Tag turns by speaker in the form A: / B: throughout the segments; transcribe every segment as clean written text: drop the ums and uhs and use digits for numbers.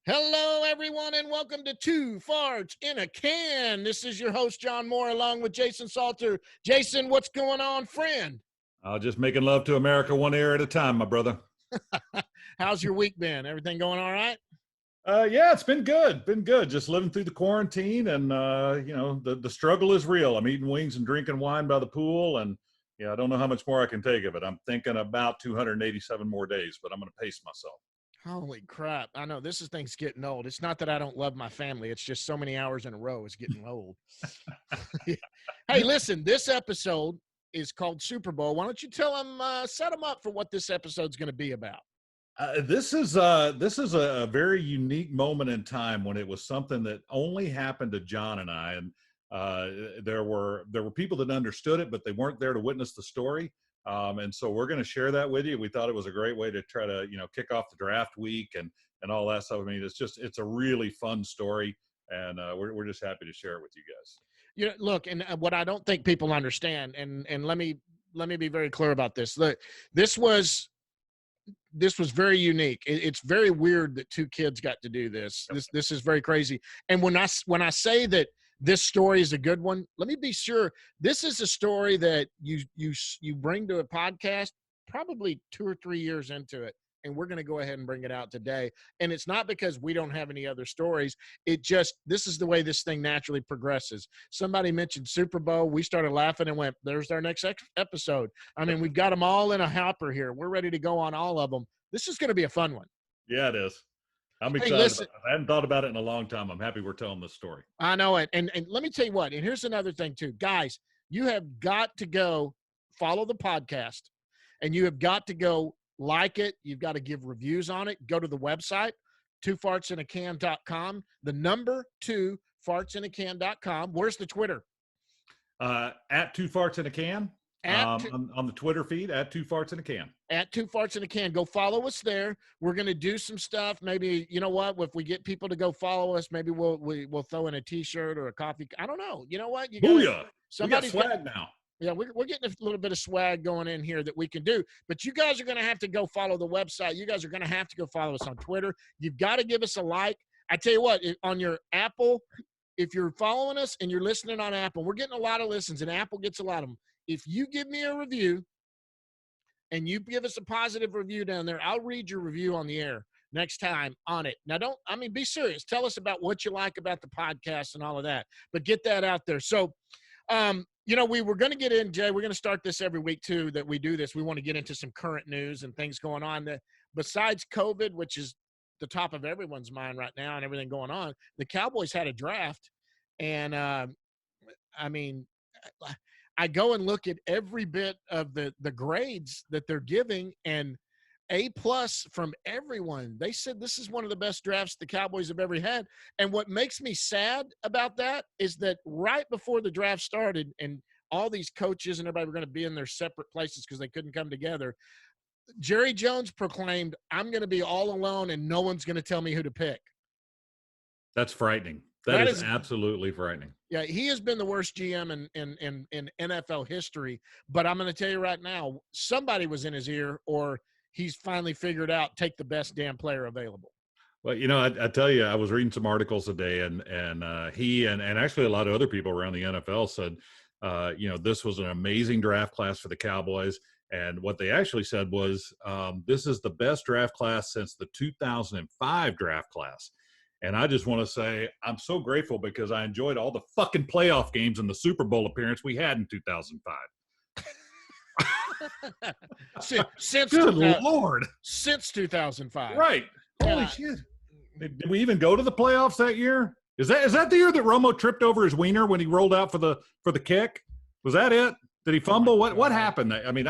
A: Hello, everyone, and welcome to Two Farts in a Can. This is your host, John Moore, along with Jason Salter. Jason, what's going on, friend?
B: Just making love to America one air at a time, my brother.
A: How's your week been? Everything going all right?
B: Yeah, it's been good. Been good. Just living through the quarantine, and the struggle is real. I'm eating wings and drinking wine by the pool, and I don't know how much more I can take of it. I'm thinking about 287 more days, but I'm going to pace myself.
A: Holy crap. I know thing's getting old. It's not that I don't love my family. It's just so many hours in a row is getting old. Hey, listen, this episode is called Super Bowl. Why don't you tell them, set them up for what this episode's going to be about?
B: This is a very unique moment in time when it was something that only happened to John and I, and there were people that understood it, but they weren't there to witness the story. And so we're going to share that with you. We thought it was a great way to try to kick off the draft week and all that stuff. I mean, it's a really fun story, and we're just happy to share it with you guys.
A: Look, and what I don't think people understand, and let me be very clear about this. Look, this was very unique. It's very weird that two kids got to do this. This is very crazy. And when I say that this story is a good one, let me be sure. This is a story that you bring to a podcast probably 2 or 3 years into it, and we're going to go ahead and bring it out today. And it's not because we don't have any other stories. This is the way this thing naturally progresses. Somebody mentioned Super Bowl. We started laughing and went, there's our next episode. I mean, we've got them all in a hopper here. We're ready to go on all of them. This is going to be a fun one.
B: Yeah, it is. I'm excited. Listen, I hadn't thought about it in a long time. I'm happy we're telling this story.
A: I know it. And let me tell you what, and here's another thing too. Guys, you have got to go follow the podcast, and you have got to go like it. You've got to give reviews on it. Go to the website, twofartsinacan.com, the number 2fartsinacan.com. Where's the Twitter?
B: At Two Farts in a Can. On the Twitter feed, at Two Farts in a Can.
A: At Two Farts in a Can. Go follow us there. We're going to do some stuff. Maybe, you know what? If we get people to go follow us, maybe we'll throw in a T-shirt or a coffee. I don't know. You know what?
B: Booyah. We got swag now.
A: Yeah, we're getting a little bit of swag going in here that we can do. But you guys are going to have to go follow the website. You guys are going to have to go follow us on Twitter. You've got to give us a like. I tell you what, on your Apple, if you're following us and you're listening on Apple, we're getting a lot of listens, and Apple gets a lot of them. If you give me a review and you give us a positive review down there, I'll read your review on the air next time on it. Now, be serious. Tell us about what you like about the podcast and all of that, but get that out there. So, we were going to get in, Jay, we're going to start this every week too, that we do this. We want to get into some current news and things going on that besides COVID, which is the top of everyone's mind right now and everything going on. The Cowboys had a draft, and I go and look at every bit of the grades that they're giving, and A+ from everyone. They said this is one of the best drafts the Cowboys have ever had. And what makes me sad about that is that right before the draft started and all these coaches and everybody were going to be in their separate places because they couldn't come together, Jerry Jones proclaimed, I'm going to be all alone and no one's going to tell me who to pick.
B: That's frightening. That is absolutely frightening.
A: Yeah, he has been the worst GM in NFL history. But I'm going to tell you right now, somebody was in his ear, or he's finally figured out take the best damn player available.
B: Well, I tell you, I was reading some articles today, and he and actually a lot of other people around the NFL said, this was an amazing draft class for the Cowboys. And what they actually said was, this is the best draft class since the 2005 draft class. And I just want to say I'm so grateful because I enjoyed all the fucking playoff games and the Super Bowl appearance we had in 2005.
A: Since
B: Good Lord.
A: Since 2005.
B: Right. Holy shit. Did we even go to the playoffs that year? Is that the year that Romo tripped over his wiener when he rolled out for the kick? Was that it? Did he fumble? What happened? I mean,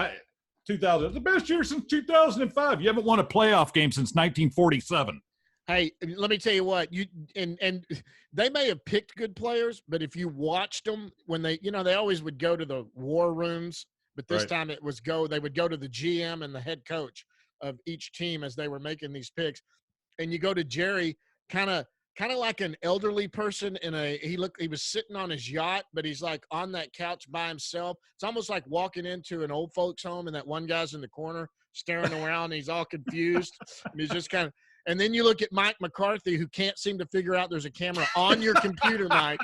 B: 2000, the best year since 2005. You haven't won a playoff game since 1947.
A: Hey, let me tell you what, and they may have picked good players, but if you watched them when they always would go to the war rooms, but this time they would go to the GM and the head coach of each team as they were making these picks. And you go to Jerry, kind of like an elderly person he was sitting on his yacht, but he's like on that couch by himself. It's almost like walking into an old folks home and that one guy's in the corner staring around and he's all confused. And he's just And then you look at Mike McCarthy, who can't seem to figure out there's a camera on your computer, Mike.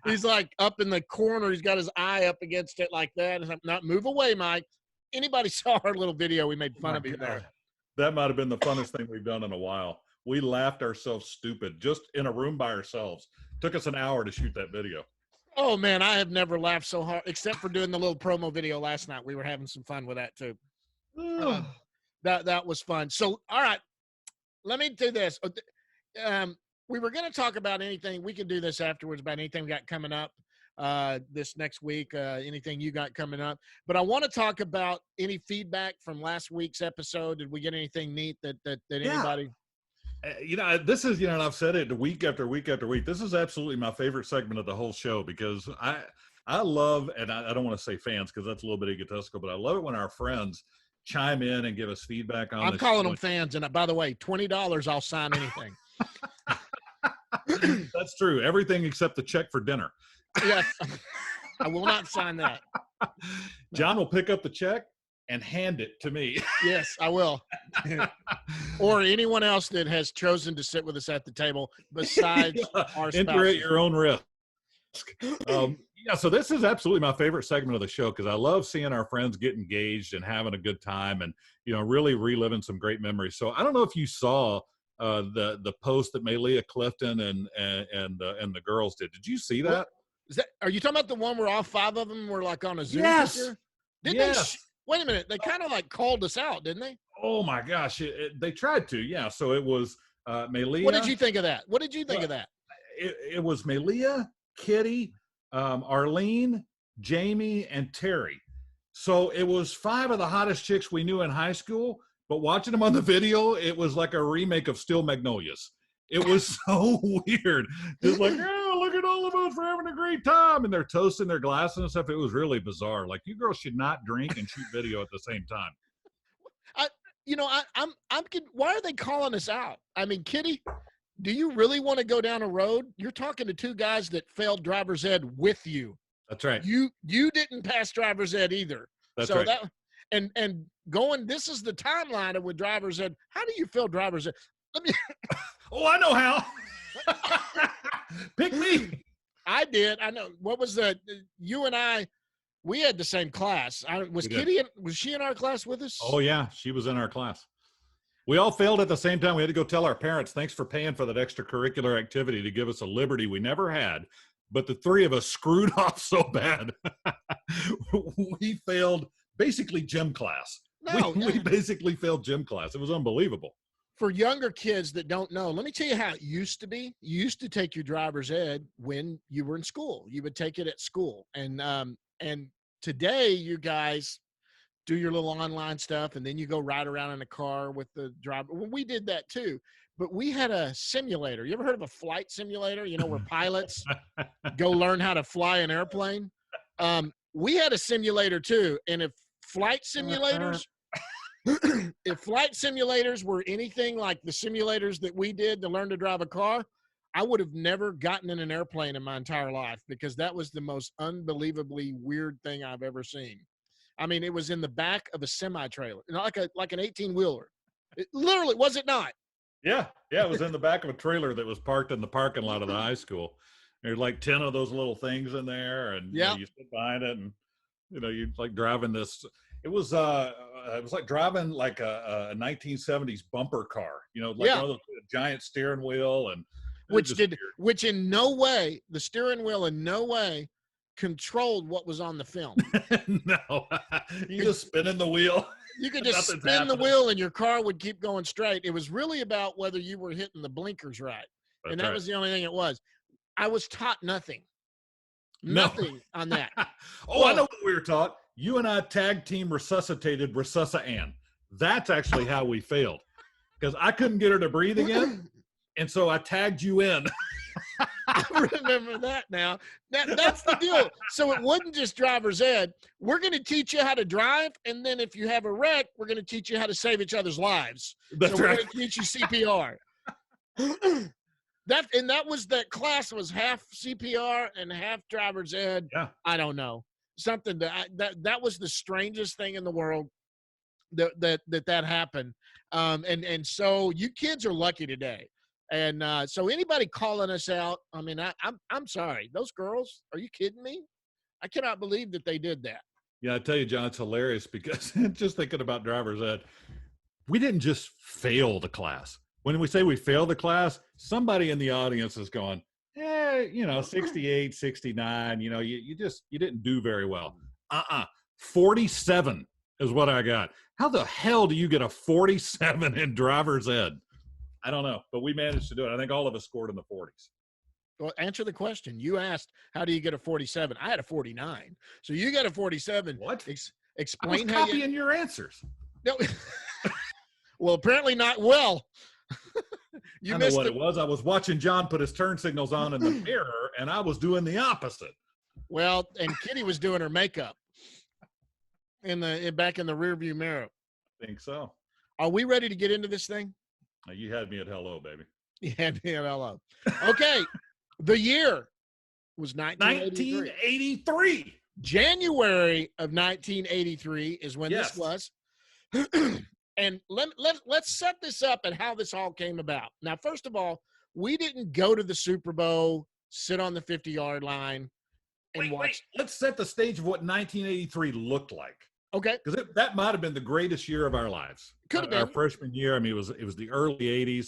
A: He's like up in the corner. He's got his eye up against it like that. And I'm not move away, Mike. Anybody saw our little video? We made fun of him there.
B: That might have been the funnest thing we've done in a while. We laughed ourselves stupid just in a room by ourselves. Took us an hour to shoot that video.
A: Oh, man, I have never laughed so hard, except for doing the little promo video last night. We were having some fun with that, too. That was fun. So, all right, let me do this. We were going to talk about anything. We can do this afterwards about anything we got coming up this next week, anything you got coming up. But I want to talk about any feedback from last week's episode. Did we get anything neat that anybody –
B: this is, and I've said it week after week after week. This is absolutely my favorite segment of the whole show because I love, and I don't want to say fans because that's a little bit egotistical, but I love it when our friends chime in and give us feedback on.
A: I'm calling them fans, and by the way, $20, I'll sign anything.
B: That's true. Everything except the check for dinner.
A: Yes, I will not sign that.
B: John will pick up the check and hand it to me.
A: Yes, I will. Or anyone else that has chosen to sit with us at the table besides our spouse.
B: Enter at your own risk. So this is absolutely my favorite segment of the show because I love seeing our friends get engaged and having a good time and, really reliving some great memories. So I don't know if you saw the post that Malia Clifton and the girls did. Did you see that?
A: Are you talking about the one where all 5 of them were like on a Zoom?
B: Yes.
A: Yes. Wait a minute. They kind of like called us out, didn't they?
B: Oh, my gosh. They tried to, yeah. So it was Malia.
A: What did you think of that? It
B: was Malia, Kitty, Arlene, Jamie, and Terry. So it was 5 of the hottest chicks we knew in high school. But watching them on the video, it was like a remake of Steel Magnolias. It was so weird. Just like, look at all of us for having a great time. And they're toasting their glasses and stuff. It was really bizarre. Like, you girls should not drink and shoot video at the same time.
A: Why are they calling us out? I mean, Kitty, do you really want to go down a road? You're talking to 2 guys that failed driver's ed with you.
B: That's right.
A: You didn't pass driver's ed either.
B: That's right.
A: And going, this is the timeline of with driver's ed. How do you fail driver's ed?
B: Oh, I know how. Pick me.
A: I did. I know. What was you and I, we had the same class. Was she in our class with us?
B: Oh, yeah. She was in our class. We all failed at the same time. We had to go tell our parents, thanks for paying for that extracurricular activity to give us a liberty we never had. But the 3 of us screwed off so bad. We failed basically gym class. We basically failed gym class. It was unbelievable.
A: For younger kids that don't know, let me tell you how it used to be. You used to take your driver's ed when you were in school. You would take it at school. And today you guys do your little online stuff, and then you go ride around in a car with the driver. Well, we did that too. But we had a simulator. You ever heard of a flight simulator? Where pilots go learn how to fly an airplane? We had a simulator too. And if flight simulators were anything like the simulators that we did to learn to drive a car, I would have never gotten in an airplane in my entire life because that was the most unbelievably weird thing I've ever seen. I mean, it was in the back of a semi-trailer, like an 18-wheeler. It literally, was it not?
B: Yeah, it was in the back of a trailer that was parked in the parking lot of the high school. There's like 10 of those little things in there, and you sit behind it, and you're like driving this. It was like driving like a 1970s bumper car. One of those giant steering wheel, and
A: which in no way, the steering wheel in no way controlled what was on the film.
B: No, you just spinning the wheel.
A: You could just spin the wheel and your car would keep going straight. It was really about whether you were hitting the blinkers right.
B: That's
A: and that
B: right.
A: was the only thing it was. I was taught nothing on that.
B: I know what we were taught. You and I tag team resuscitated Resusci-Ann. That's actually how we failed. Because I couldn't get her to breathe again. And so I tagged you in.
A: I remember that now. That's the deal. So it wasn't just driver's ed. We're going to teach you how to drive, and then if you have a wreck, we're going to teach you how to save each other's lives.
B: That's
A: so
B: right.
A: We're going to teach you CPR. That class was half CPR and half driver's ed.
B: Yeah.
A: I don't know. Something that was the strangest thing in the world. that happened. And so you kids are lucky today. And so anybody calling us out, I mean, I'm sorry. Those girls, are you kidding me? I cannot believe that they did that.
B: Yeah, I tell you, John, it's hilarious because just thinking about driver's ed, we didn't just fail the class. When we say we failed the class, somebody in the audience is going, 68, 69, you didn't do very well. 47 is what I got. How the hell do you get a 47 in driver's ed? I don't know, but we managed to do it. I think all of us scored in the 40s.
A: Well, answer the question. You asked, how do you get a 47? I had a 49. So you got a 47.
B: What?
A: Explain
B: I was copying your answers.
A: No. Well, apparently not well.
B: I know what it was. I was watching John put his turn signals on in the mirror, and I was doing the opposite.
A: Well, and Kitty was doing her makeup back in the rearview mirror.
B: I think so.
A: Are we ready to get into this thing?
B: You had me at hello, baby.
A: You had me at hello. Okay. The year was 1983. January of 1983 is when this was. And let's set this up and how this all came about. Now, first of all, we didn't go to the Super Bowl, sit on the 50-yard line, and watch.
B: Wait. Let's set the stage of what 1983 looked like.
A: Okay.
B: Because that might have been the greatest year of our lives.
A: Could have been.
B: Our freshman year. I mean, it was the early 80s.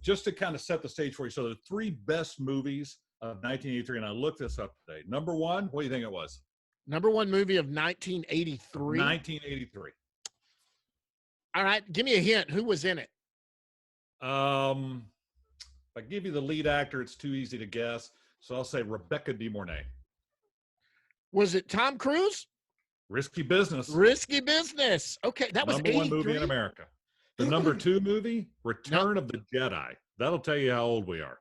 B: Just to kind of set the stage for you. So the three best movies of 1983, and I looked this up today. Number one, what do you think it was?
A: Number one movie of 1983?
B: 1983.
A: All right. Give me a hint. Who was in it?
B: If I give you the lead actor, it's too easy to guess. So I'll say Rebecca De Mornay.
A: Was it Tom Cruise?
B: Risky Business.
A: Risky Business. Okay. That was
B: number
A: 83?
B: one movie in America. The number two movie, Return of the Jedi. That'll tell you how old we are.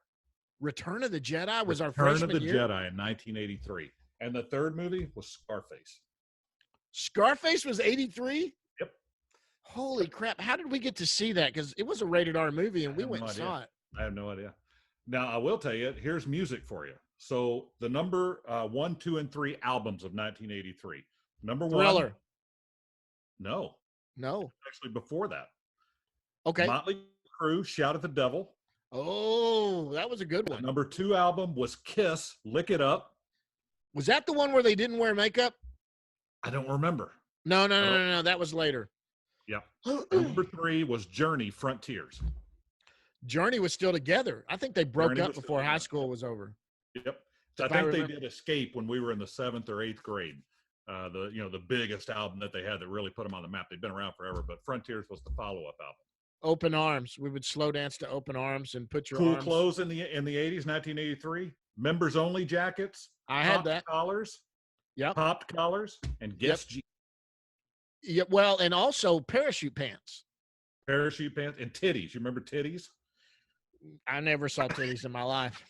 A: Return of the Jedi was our
B: freshman
A: year?
B: Return of the Jedi in 1983. And the third movie was Scarface.
A: Scarface was 83?
B: Yep.
A: Holy crap. How did we get to see that? Because it was a rated R movie and we went and saw it.
B: I have no idea. Now, I will tell you, here's music for you. So the number 1, 2, and 3 albums of 1983. Number
A: Thriller.
B: one. No. Actually, before that.
A: Okay.
B: Motley Crue, Shout at the Devil.
A: Oh, that was a good one.
B: The number 2 album was Kiss, Lick It Up.
A: Was that the one where they didn't wear makeup?
B: I don't remember.
A: No. That was later.
B: Yeah. Number 3 was Journey, Frontiers.
A: Journey was still together. I think they broke up before high school was over.
B: Yep. So I think they did Escape when we were in the 7th or 8th grade. The biggest album that they had that really put them on the map. They've been around forever, but Frontiers was the follow-up album.
A: Open Arms. We would slow dance to Open Arms and put your
B: cool
A: arms.
B: Clothes in the 80s, 1983. Members only jackets.
A: I had that.
B: Collars.
A: Yeah.
B: Popped collars and Guess Jeans.
A: Yeah. Well, and also parachute pants.
B: Parachute pants and titties. You remember titties?
A: I never saw titties in my life.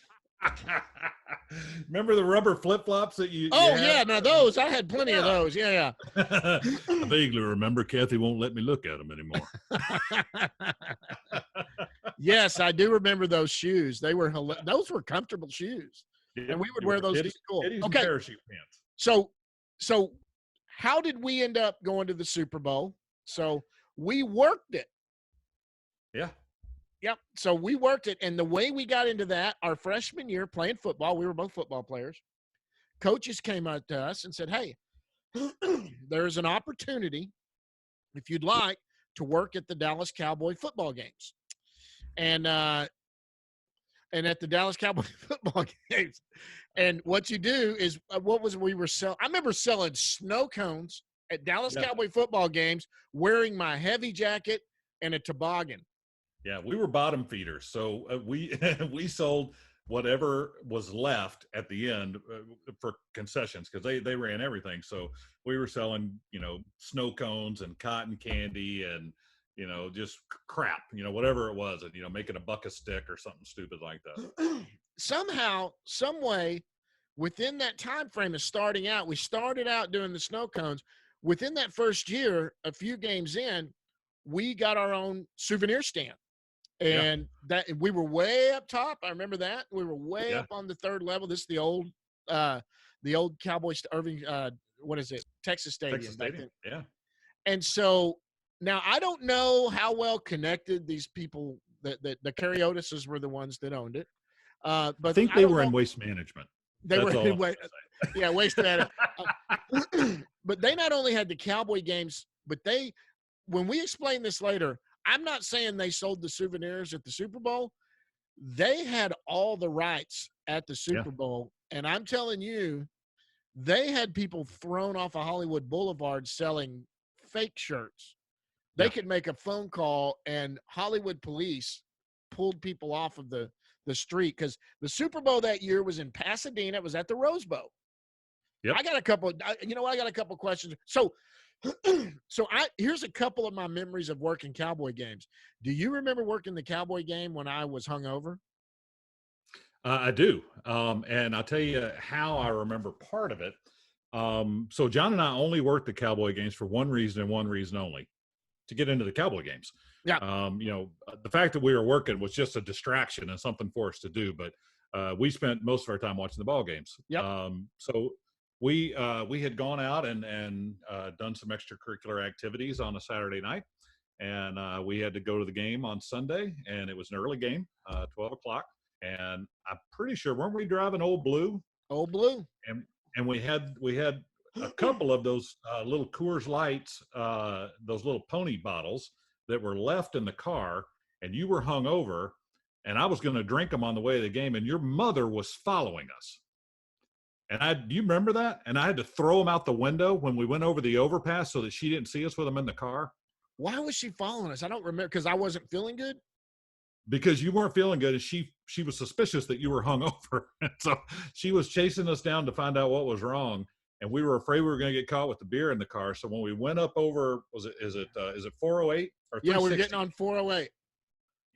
B: Remember the rubber flip-flops that you
A: yeah, now those, I had plenty of those. Yeah.
B: I vaguely remember. Kathy won't let me look at them anymore.
A: Yes, I do remember those shoes. Those were comfortable shoes.
B: Yeah,
A: and we would wear those to school.
B: Okay. Parachute pants.
A: So how did we end up going to the Super Bowl? So we worked it.
B: Yeah.
A: Yep. So we worked it. And the way we got into that, our freshman year playing football, we were both football players. Coaches came out to us and said, hey, there's an opportunity, if you'd like, to work at the Dallas Cowboy football games. And at the Dallas Cowboy football games. And what you do is, we were selling? I remember selling snow cones at Dallas Cowboy football games, wearing my heavy jacket and a toboggan.
B: Yeah, we were bottom feeders. So we sold whatever was left at the end for concessions because they ran everything. So we were selling, snow cones and cotton candy and, just crap, whatever it was, and, making a buck a stick or something stupid like that.
A: Somehow, some way, within that time frame of starting out, we started out doing the snow cones. Within that first year, a few games in, we got our own souvenir stand. And that we were way up top. I remember that. We were way up on the third level. This is the old Cowboys Irving, what is it? Texas Stadium.
B: Texas Stadium. Yeah.
A: And so now I don't know how well connected these people that the Cariotises were the ones that owned it.
B: I
A: But
B: think
A: I
B: they
A: don't
B: were
A: know.
B: in waste management.
A: They were
B: That's all I'm
A: anyway.
B: gonna
A: Yeah, waste management. But they not only had the Cowboy games, but when we explain this later, I'm not saying they sold the souvenirs at the Super Bowl. They had all the rights at the
B: say. Yeah.
A: Super Bowl. And I'm telling you, they had people thrown off of Hollywood Boulevard selling fake shirts. They
B: Yeah.
A: could make a phone call and Hollywood police pulled people off of the street because the Super Bowl that year was in Pasadena. It was at the Rose Bowl.
B: Yep.
A: I got a couple. You know, I got a couple questions. So, here's a couple of my memories of working Cowboy games. Do you remember working the Cowboy game when I was hungover?
B: I do. And I'll tell you how I remember part of it. So John and I only worked the Cowboy games for one reason and one reason only, to get into the Cowboy games.
A: Yeah.
B: The fact that we were working was just a distraction and something for us to do. But we spent most of our time watching the ball games.
A: Yep.
B: So we had gone out and done some extracurricular activities on a Saturday night. And we had to go to the game on Sunday, and it was an early game, 12 o'clock. And I'm pretty sure, weren't we driving Old Blue?
A: Old Blue.
B: And we had a couple of those little Coors Lights, those little pony bottles that were left in the car, and you were hung over, and I was going to drink them on the way to the game, and your mother was following us. And do you remember that? And I had to throw them out the window when we went over the overpass so that she didn't see us with them in the car.
A: Why was she following us? I don't remember, because I wasn't feeling good.
B: Because you weren't feeling good, and she was suspicious that you were hungover, and so she was chasing us down to find out what was wrong. And we were afraid we were going to get caught with the beer in the car. So when we went up over, is it 408 or 360?
A: Yeah, we're getting on 408.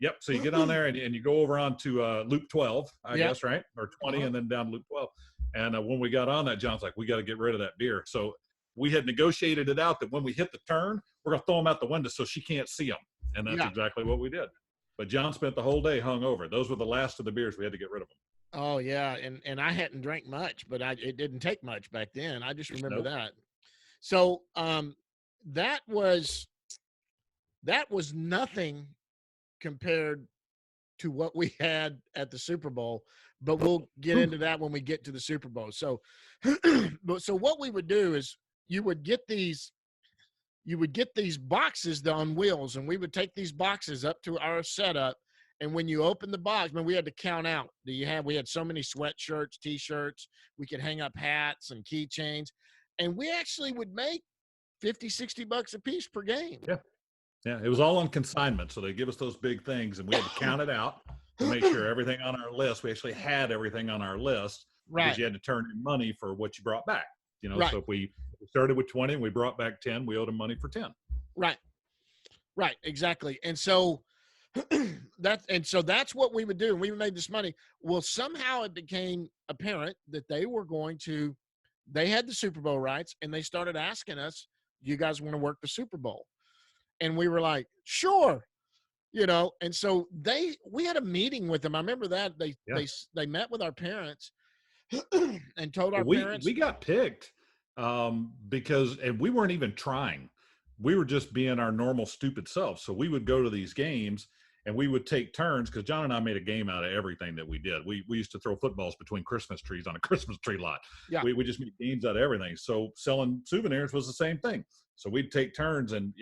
B: Yep. So you get on there and you go over onto Loop 12, I
A: Yep.
B: guess, right? Or 20, and then down Loop 12. And when we got on that, John's like, we got to get rid of that beer. So we had negotiated it out that when we hit the turn, we're going to throw them out the window so she can't see them. And that's exactly what we did. But John spent the whole day hungover. Those were the last of the beers. We had to get rid of them.
A: Oh yeah, and I hadn't drank much, but it didn't take much back then. I just remember that. So that was nothing compared to what we had at the Super Bowl, but we'll get into that when we get to the Super Bowl. So so what we would do is you would get these boxes on wheels, and we would take these boxes up to our setup. And when you open the box, we had to count out. We had so many sweatshirts, T-shirts. We could hang up hats and keychains. And we actually would make $50-$60 a piece per game.
B: Yeah. Yeah. It was all on consignment. So they give us those big things, and we had to count it out to make sure everything on our list, we actually had everything on our list.
A: Right.
B: Because you had to turn in money for what you brought back.
A: Right.
B: So if we started with 20 and we brought back 10, we owed them money for 10.
A: Right. Right. Exactly. And so that's what we would do. And we made this money. Well, somehow it became apparent that they had the Super Bowl rights, and they started asking us, you guys want to work the Super Bowl? And we were like, sure. And so we had a meeting with them. I remember that they met with our parents and told our parents.
B: We got picked because we weren't even trying. We were just being our normal stupid self. So we would go to these games and we would take turns, because John and I made a game out of everything that we did. We used to throw footballs between Christmas trees on a Christmas tree lot. Yeah. We just made games out of everything. So selling souvenirs was the same thing. So we'd take turns, and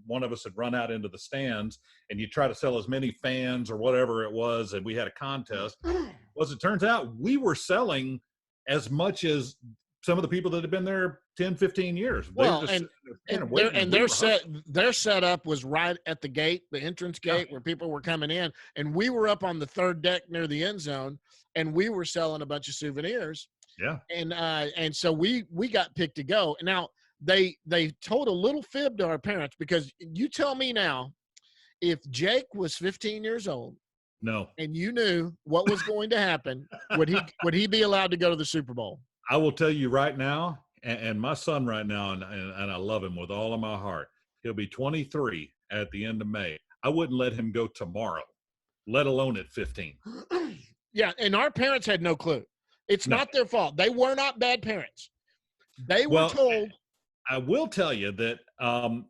B: one of us would run out into the stands, and you try to sell as many fans or whatever it was. And we had a contest. Well, as it turns out, we were selling as much as some of the people that had been there 10, 15 years.
A: Well, their setup was right at the gate, the entrance gate, where people were coming in. And we were up on the third deck near the end zone, and we were selling a bunch of souvenirs.
B: Yeah.
A: And so we got picked to go. Now, they told a little fib to our parents, because you tell me now, if Jake was 15 years old,
B: no,
A: and you knew what was going to happen, would he be allowed to go to the Super Bowl?
B: I will tell you right now, and my son right now, and I love him with all of my heart. He'll be 23 at the end of May. I wouldn't let him go tomorrow, let alone at 15.
A: Yeah, and our parents had no clue. It's not their fault. They were not bad parents. They were told
B: I will tell you that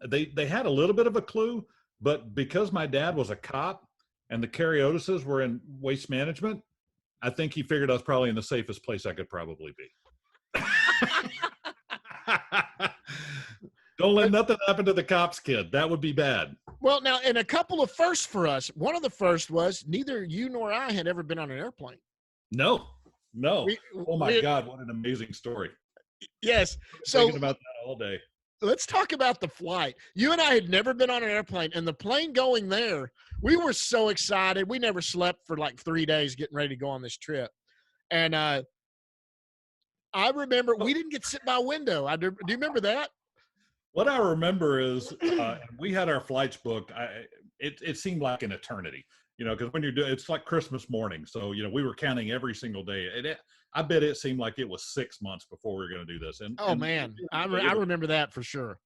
B: they had a little bit of a clue, but because my dad was a cop and the Cariotises were in waste management, I think he figured I was probably in the safest place I could probably be. Don't let nothing happen to the cops, kid. That would be bad.
A: Well, now, and a couple of firsts for us. One of the first was neither you nor I had ever been on an airplane.
B: No.
A: We,
B: Oh my
A: we,
B: God, what an amazing story.
A: yes. So
B: thinking about that all day.
A: let's talk about the flight. You and I had never been on an airplane, and the plane going there, we were so excited. We never slept for like 3 days getting ready to go on this trip. And I remember we didn't get to sit by a window. Do you remember that?
B: What I remember is we had our flights booked. It seemed like an eternity, because when you're doing, it's like Christmas morning. So, we were counting every single day. I bet it seemed like it was 6 months before we were going to do this.
A: Man, I remember that for sure.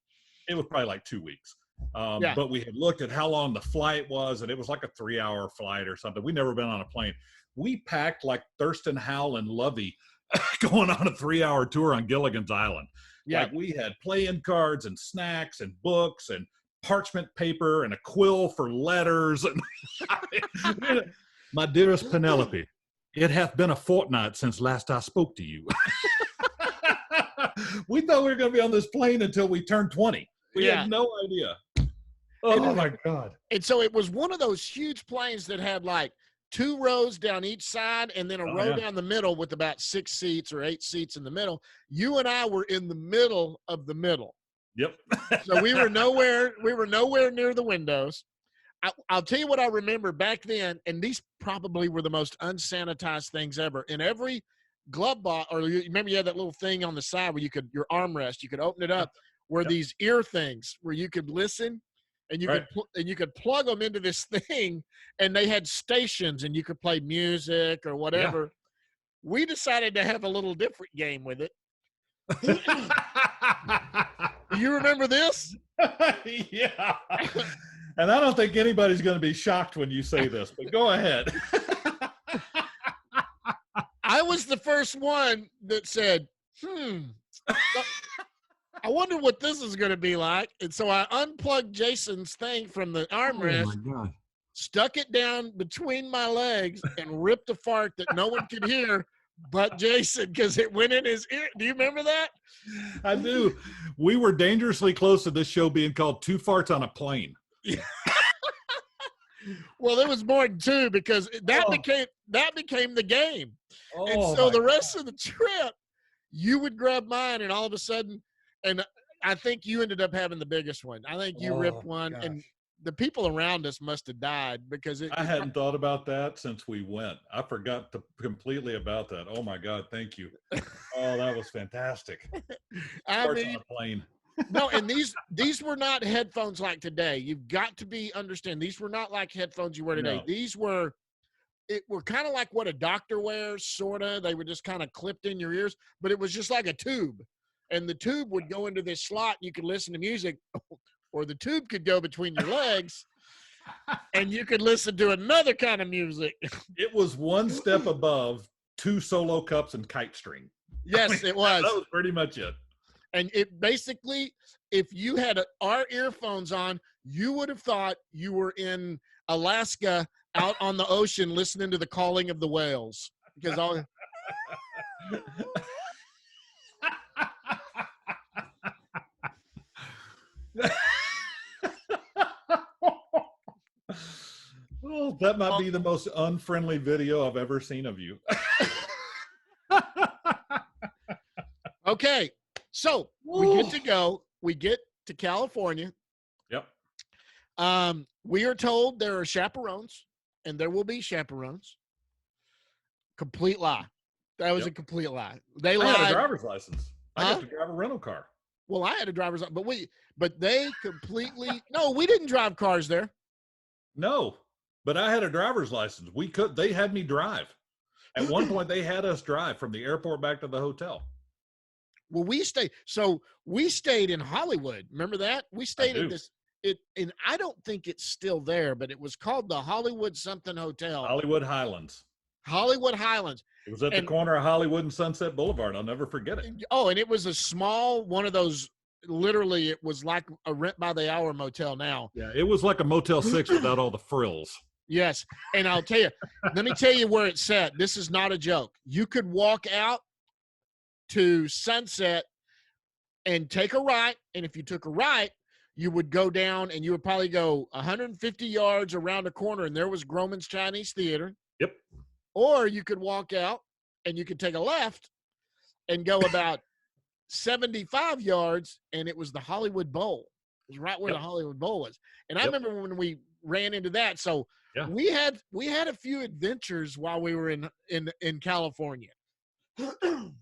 B: It was probably like 2 weeks.
A: Yeah.
B: But we had looked at how long the flight was, and it was like a 3-hour flight or something. We'd never been on a plane. We packed like Thurston Howell and Lovey going on a 3-hour tour on Gilligan's Island.
A: Yeah.
B: Like we had playing cards and snacks and books and parchment paper and a quill for letters. And my dearest Penelope, it hath been a fortnight since last I spoke to you. We thought we were going to be on this plane until we turned 20. We had no idea. Oh my God.
A: And so it was one of those huge planes that had like 2 rows down each side and then a row down the middle with about 6 seats or 8 seats in the middle. You and I were in the middle of the middle.
B: Yep.
A: So we were nowhere near the windows. I'll tell you what I remember back then, and these probably were the most unsanitized things ever. In every glove box, or you remember you had that little thing on the side where your armrest, you could open it up, were these ear things where you could listen. And you could plug them into this thing, and they had stations, and you could play music or whatever. Yeah. We decided to have a little different game with it. You remember this?
B: Yeah. And I don't think anybody's going to be shocked when you say this, but go ahead.
A: I was the first one that said, I wonder what this is going to be like. And so I unplugged Jason's thing from the armrest, stuck it down between my legs, and ripped a fart that no one could hear but Jason because it went in his ear. Do you remember that?
B: I do. We were dangerously close to this show being called Two Farts on a Plane.
A: Well, there was more than 2 because that became the game. And so the rest of the trip, you would grab mine, and all of a sudden, and I think you ended up having the biggest one. I think you ripped one, and the people around us must have died because
B: I hadn't thought about that since we went. I forgot completely about that. Oh my God, thank you. Oh, that was fantastic.
A: I mean,
B: on a plane.
A: No, and these were not headphones like today. You've got to understand these were not like headphones you wear today. No. These were kind of like what a doctor wears, sort of. They were just kind of clipped in your ears, but it was just like a tube. And the tube would go into this slot. You could listen to music, or the tube could go between your legs, and you could listen to another kind of music.
B: It was one step above 2 solo cups and kite string.
A: Yes, it was.
B: That was pretty much it.
A: And it basically, if you had our earphones on, you would have thought you were in Alaska out on the ocean listening to the calling of the whales. Because all.
B: Well, that might be the most unfriendly video I've ever seen of you.
A: Okay, so we get to go. We get to California.
B: Yep.
A: We are told there are chaperones, and there will be chaperones. Complete lie. That was a complete lie. They lied.
B: I had a driver's license. I got to drive a rental car.
A: Well, I had a driver's license, but they completely no. We didn't drive cars there.
B: No, but I had a driver's license. They had me drive. At one point, they had us drive from the airport back to the hotel.
A: Well, we stayed in Hollywood. Remember that? We stayed at this. And I don't think it's still there, but it was called the Hollywood something Hotel.
B: Hollywood Highlands.
A: Hollywood Highlands.
B: It was at the corner of Hollywood and Sunset Boulevard. I'll never forget it.
A: Oh, and it was a small one of those literally it was like a rent by the hour motel now.
B: Yeah, it was like a Motel 6 without all the frills.
A: Yes. And I'll tell you, let me tell you where it's set. This is not a joke. You could walk out to Sunset and take a right. And if you took a right, you would go down and you would probably go 150 yards around a corner, and there was Groman's Chinese Theater.
B: Yep.
A: Or you could walk out and you could take a left and go about 75 yards, and it was the Hollywood Bowl. It was right where the Hollywood Bowl was. And I remember when we ran into that. So we had a few adventures while we were in California.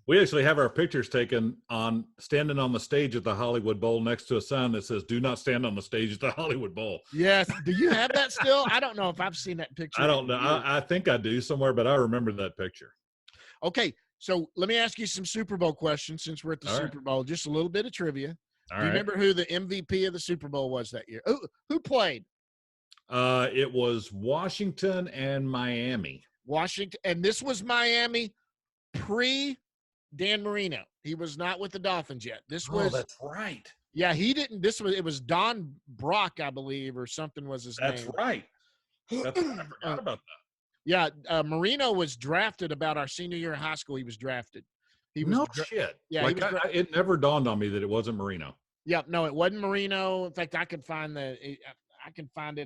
B: We actually have our pictures taken on standing on the stage at the Hollywood Bowl next to a sign that says, "Do not stand on the stage at the Hollywood Bowl."
A: Yes. Do you have that still? I don't know if I've seen that picture.
B: I don't know. I think I do somewhere, but I remember that picture.
A: Okay. So let me ask you some Super Bowl questions since we're at the Super Bowl. Just a little bit of trivia. Do you remember who the MVP of the Super Bowl was that year? Who played?
B: It was Washington and Miami.
A: Washington. And this was Miami pre-Dan Marino. He was not with the Dolphins yet. This was.
B: Oh, that's right.
A: Yeah, he didn't. It was Don Brock, I believe, or something was his name.
B: That's right. I forgot about that.
A: Yeah, Marino was drafted about our senior year in high school. He was drafted. He was
B: shit.
A: Yeah,
B: it never dawned on me that it wasn't Marino.
A: Yeah, no, it wasn't Marino. In fact, I can find it.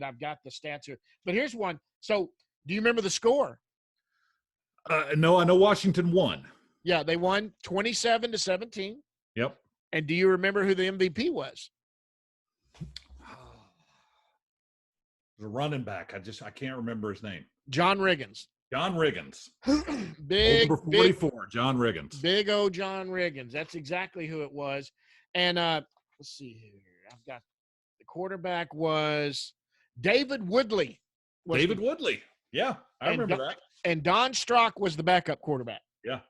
A: I've got the stats here. But here's one. So, do you remember the score?
B: No, I know Washington won.
A: Yeah, they won 27-17.
B: Yep.
A: And do you remember who the MVP was?
B: The running back. I can't remember his name.
A: John Riggins.
B: John Riggins.
A: Big
B: number 44, John Riggins.
A: Big old John Riggins. That's exactly who it was. And let's see here. I've got the quarterback was David Woodley.
B: Woodley. Yeah, I remember that.
A: And Don Strock was the backup quarterback.
B: Yeah.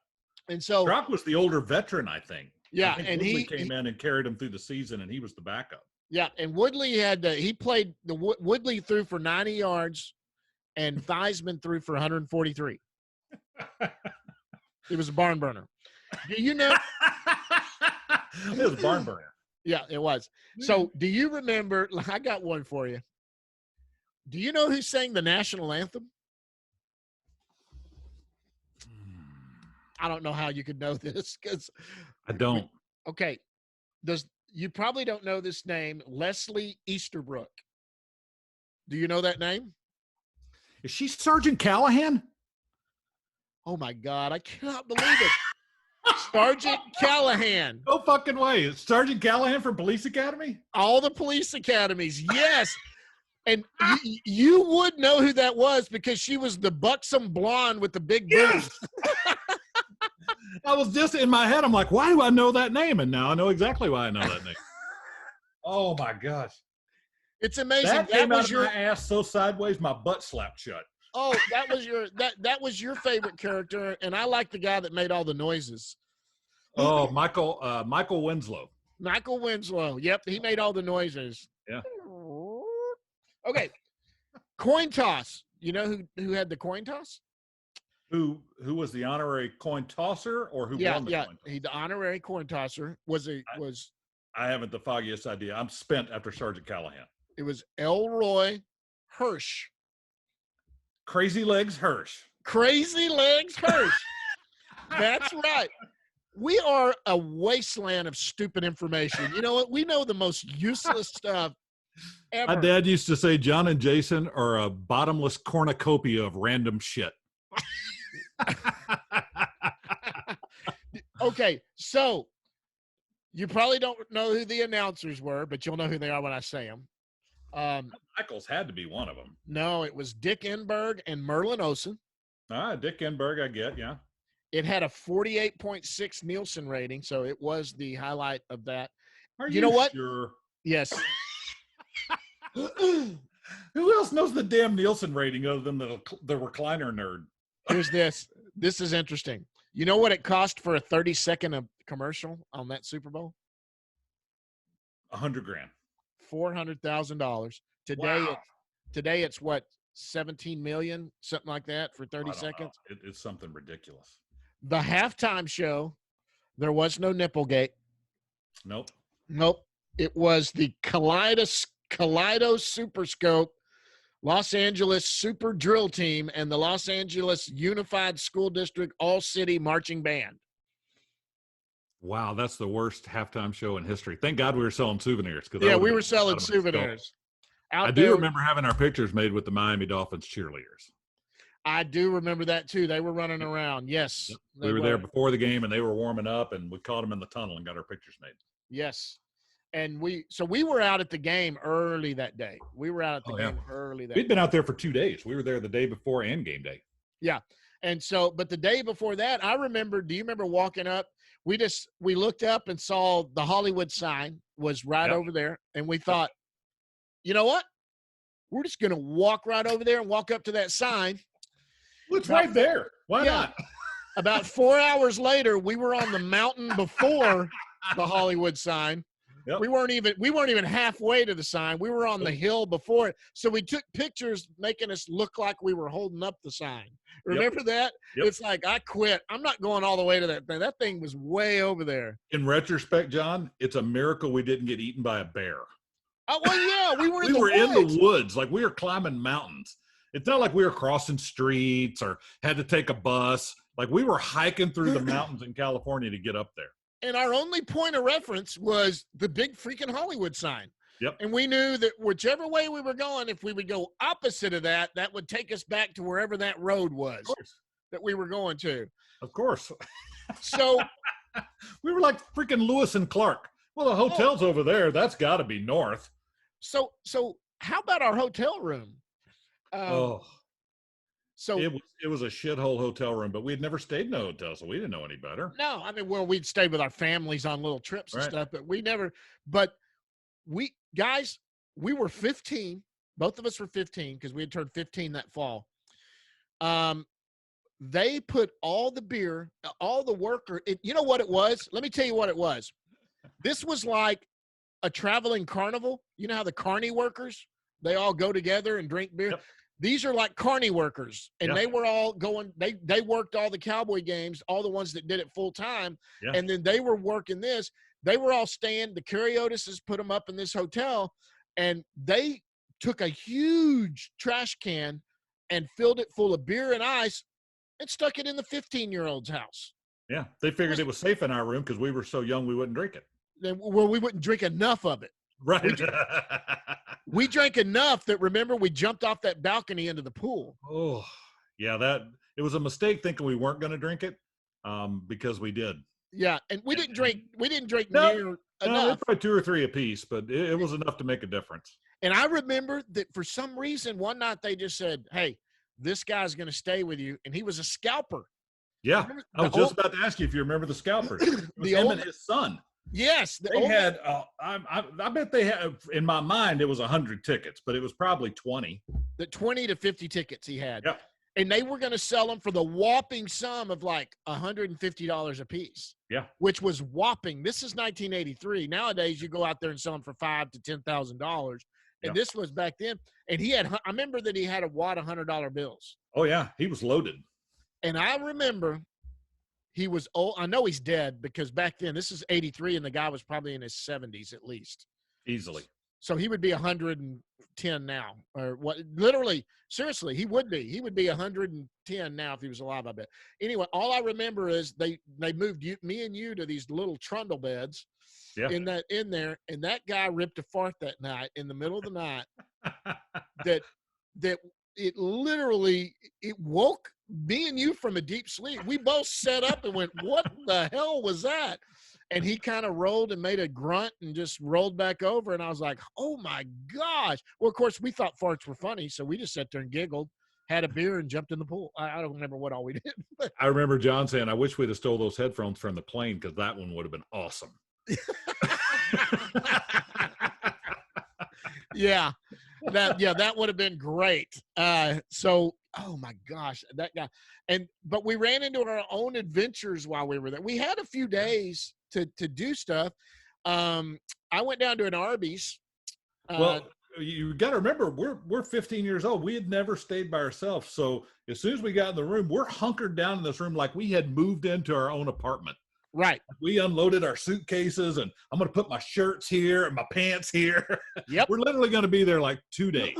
A: And so
B: Strock was the older veteran, I think.
A: Yeah,
B: I think
A: and
B: Woodley came in and carried him through the season, and he was the backup.
A: Yeah, and Woodley Woodley threw for 90 yards, and Theismann threw for 143. It was a barn burner. Do you know?
B: It was a barn burner.
A: Yeah, it was. So, do you remember? I got one for you. Do you know who sang the national anthem? I don't know how you could know this because
B: I don't.
A: Okay, you probably don't know this name, Leslie Easterbrook. Do you know that name?
B: Is she Sergeant Callahan?
A: Oh my God, I cannot believe it. Sergeant Callahan.
B: No fucking way. It's Sergeant Callahan from Police Academy?
A: All the police academies, yes. And you would know who that was because she was the buxom blonde with the big boobs.
B: I was just in my head. I'm like, why do I know that name? And now I know exactly why I know that name. Oh my gosh.
A: It's amazing.
B: That came out of my ass so sideways, my butt slapped shut.
A: Oh, that was your favorite character, and I like the guy that made all the noises.
B: Oh, Michael Winslow.
A: Michael Winslow. Yep, he made all the noises.
B: Yeah.
A: Okay. Coin toss. You know who had the coin toss?
B: Who was the honorary coin tosser, or who won the coin toss?
A: The honorary coin tosser was.
B: I haven't the foggiest idea. I'm spent after Sergeant Callahan.
A: It was Elroy Hirsch.
B: Crazy Legs Hirsch.
A: Crazy Legs Hirsch. That's right. We are a wasteland of stupid information. You know what? We know the most useless stuff ever.
B: My dad used to say John and Jason are a bottomless cornucopia of random shit.
A: Okay, so you probably don't know who the announcers were, but you'll know who they are when I say them.
B: Michaels had to be one of them.
A: No, it was Dick Enberg and Merlin Olsen.
B: Dick Enberg, I get, yeah.
A: It had a 48.6 Nielsen rating, so it was the highlight of that.
B: Are you
A: know what?
B: Sure?
A: Yes.
B: Who else knows the damn Nielsen rating other than the recliner nerd?
A: Here's this. This is interesting. You know what it cost for a 30-second commercial on that Super Bowl?
B: $100,000.
A: $400,000. Today it's what, 17 million, something like that for 30 seconds.
B: It's something ridiculous.
A: The halftime show, there was no Nipplegate.
B: Nope.
A: Nope. It was the Kaleido Super Scope Los Angeles Super Drill Team and the Los Angeles Unified School District All-City Marching Band.
B: Wow, that's the worst halftime show in history. Thank God we were selling souvenirs.
A: Yeah, we were selling souvenirs.
B: I do remember having our pictures made with the Miami Dolphins cheerleaders.
A: I do remember that too. They were running around. Yes.
B: Yep. We were there before the game and they were warming up and we caught them in the tunnel and got our pictures made.
A: Yes. And we were out at the game early that day. We were out at the game early that
B: We'd been out there for 2 days. We were there the day before and game day.
A: Yeah. And so, but the day before that, I remember, do you remember walking up? We looked up and saw the Hollywood sign was right over there. And we thought, you know what? We're just going to walk right over there and walk up to that sign.
B: Well, it's right there. Why not?
A: About 4 hours later, we were on the mountain before the Hollywood sign. Yep. We weren't even halfway to the sign. We were on the hill before it. So we took pictures making us look like we were holding up the sign. Remember that? Yep. It's like, I quit. I'm not going all the way to that thing. That thing was way over there.
B: In retrospect, John, it's a miracle we didn't get eaten by a bear.
A: Oh, well, yeah, we were in
B: the woods. Like we were climbing mountains. It's not like we were crossing streets or had to take a bus. Like we were hiking through the mountains in California to get up there.
A: And our only point of reference was the big freaking Hollywood sign.
B: Yep.
A: And we knew that whichever way we were going, if we would go opposite of that, that would take us back to wherever that road was that we were going to.
B: Of course.
A: So
B: we were like freaking Lewis and Clark. Well, the hotel's over there. That's got to be north.
A: So how about our hotel room? So
B: it was a shithole hotel room, but we had never stayed in a hotel, so we didn't know any better.
A: No, I mean, well, we'd stayed with our families on little trips and stuff, but we were 15. Both of us were 15 because we had turned 15 that fall. They put all the beer, all the worker. You know what it was? Let me tell you what it was. This was like a traveling carnival. You know how the carny workers, they all go together and drink beer. Yep. These are like carny workers, and they were all going. They worked all the Cowboy games, all the ones that did it full time, and then they were working this. They were all staying. The Cariotises put them up in this hotel, and they took a huge trash can and filled it full of beer and ice, and stuck it in the 15-year-old's house.
B: Yeah, they figured it was safe in our room because we were so young we wouldn't drink it.
A: Well, we wouldn't drink enough of it.
B: Right.
A: We drank enough that, remember, we jumped off that balcony into the pool.
B: Oh, yeah, it was a mistake thinking we weren't going to drink it because we did.
A: Yeah, and we didn't drink near enough.
B: Probably 2 or 3 apiece, but it was enough to make a difference.
A: And I remember that for some reason one night they just said, "Hey, this guy's going to stay with you," and he was a scalper.
B: Yeah, I was just about to ask you if you remember the scalpers. It was him and his son.
A: Yes.
B: They had, I bet they had, in my mind, it was 100 tickets, but it was probably 20.
A: The 20 to 50 tickets he had.
B: Yep.
A: And they were going to sell them for the whopping sum of like $150 a piece.
B: Yeah.
A: Which was whopping. This is 1983. Nowadays, you go out there and sell them for $5,000 to $10,000. And this was back then. And I remember that he had a wad of $100 bills.
B: Oh, yeah. He was loaded.
A: And I remember he was old. I know he's dead because back then, this is 83, and the guy was probably in his 70s at least.
B: Easily.
A: So he would be 110 now, or what? Literally, seriously, he would be. He would be 110 now if he was alive, I bet. Anyway, all I remember is they moved me and you to these little trundle beds in there, and that guy ripped a fart that night in the middle of the night that it literally woke me and you from a deep sleep. We both sat up and went, "What the hell was that?" And he kind of rolled and made a grunt and just rolled back over. And I was like, "Oh my gosh." Well, of course, we thought farts were funny. So we just sat there and giggled, had a beer, and jumped in the pool. I don't remember what all we did.
B: I remember John saying, "I wish we'd have stole those headphones from the plane because that one would have been awesome."
A: Yeah. That would have been great. So, oh my gosh, that guy. But we ran into our own adventures while we were there. We had a few days to do stuff. I went down to an Arby's.
B: Well, you got to remember, we're 15 years old. We had never stayed by ourselves. So as soon as we got in the room, we're hunkered down in this room like we had moved into our own apartment.
A: Right.
B: We unloaded our suitcases, and I'm going to put my shirts here and my pants here.
A: Yep.
B: We're literally going to be there like 2 days.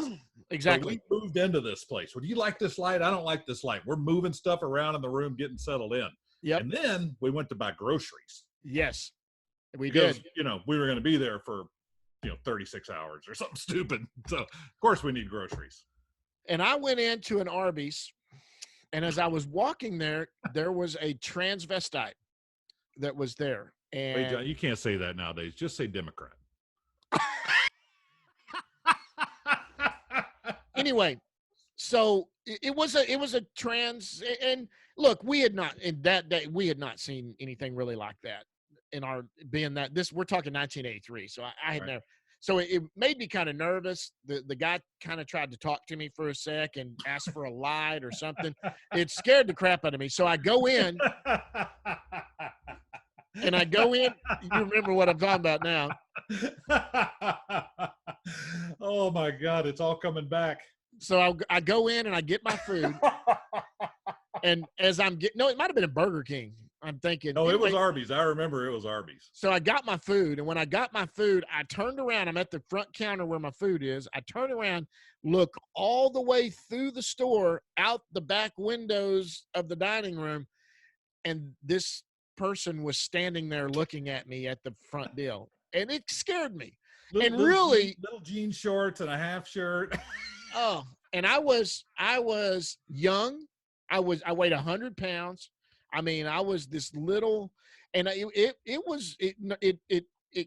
A: Exactly.
B: So we moved into this place. Well, do you like this light? I don't like this light. We're moving stuff around in the room, getting settled in.
A: Yep.
B: And then we went to buy groceries.
A: Yes, we
B: Because,
A: did.
B: we were going to be there for, 36 hours or something stupid. So, of course, we need groceries.
A: And I went into an Arby's, and as I was walking there was a transvestite that was there. And
B: Wait, John, you can't say that nowadays. Just say Democrat.
A: Anyway, so it was a trans, and look, we had not in that day, we had not seen anything really like that in our being that this, we're talking 1983. So I had never, so it made me kind of nervous. The guy kind of tried to talk to me for a sec and asked for a light or something. It scared the crap out of me. So I go in and you remember what I'm talking about now.
B: Oh my God, it's all coming back.
A: So I go in and I get my food. And as I'm getting, no, it might have been a Burger King. I'm thinking.
B: No, it was Arby's. I remember it was Arby's.
A: So I got my food. And when I got my food, I turned around. I'm at the front counter where my food is. I turn around, look all the way through the store, out the back windows of the dining room. And this person was standing there looking at me at the front deal. And it scared me.
B: Little jean shorts and a half shirt.
A: Oh, and I was young. I weighed 100 pounds. I mean, I was this little, and it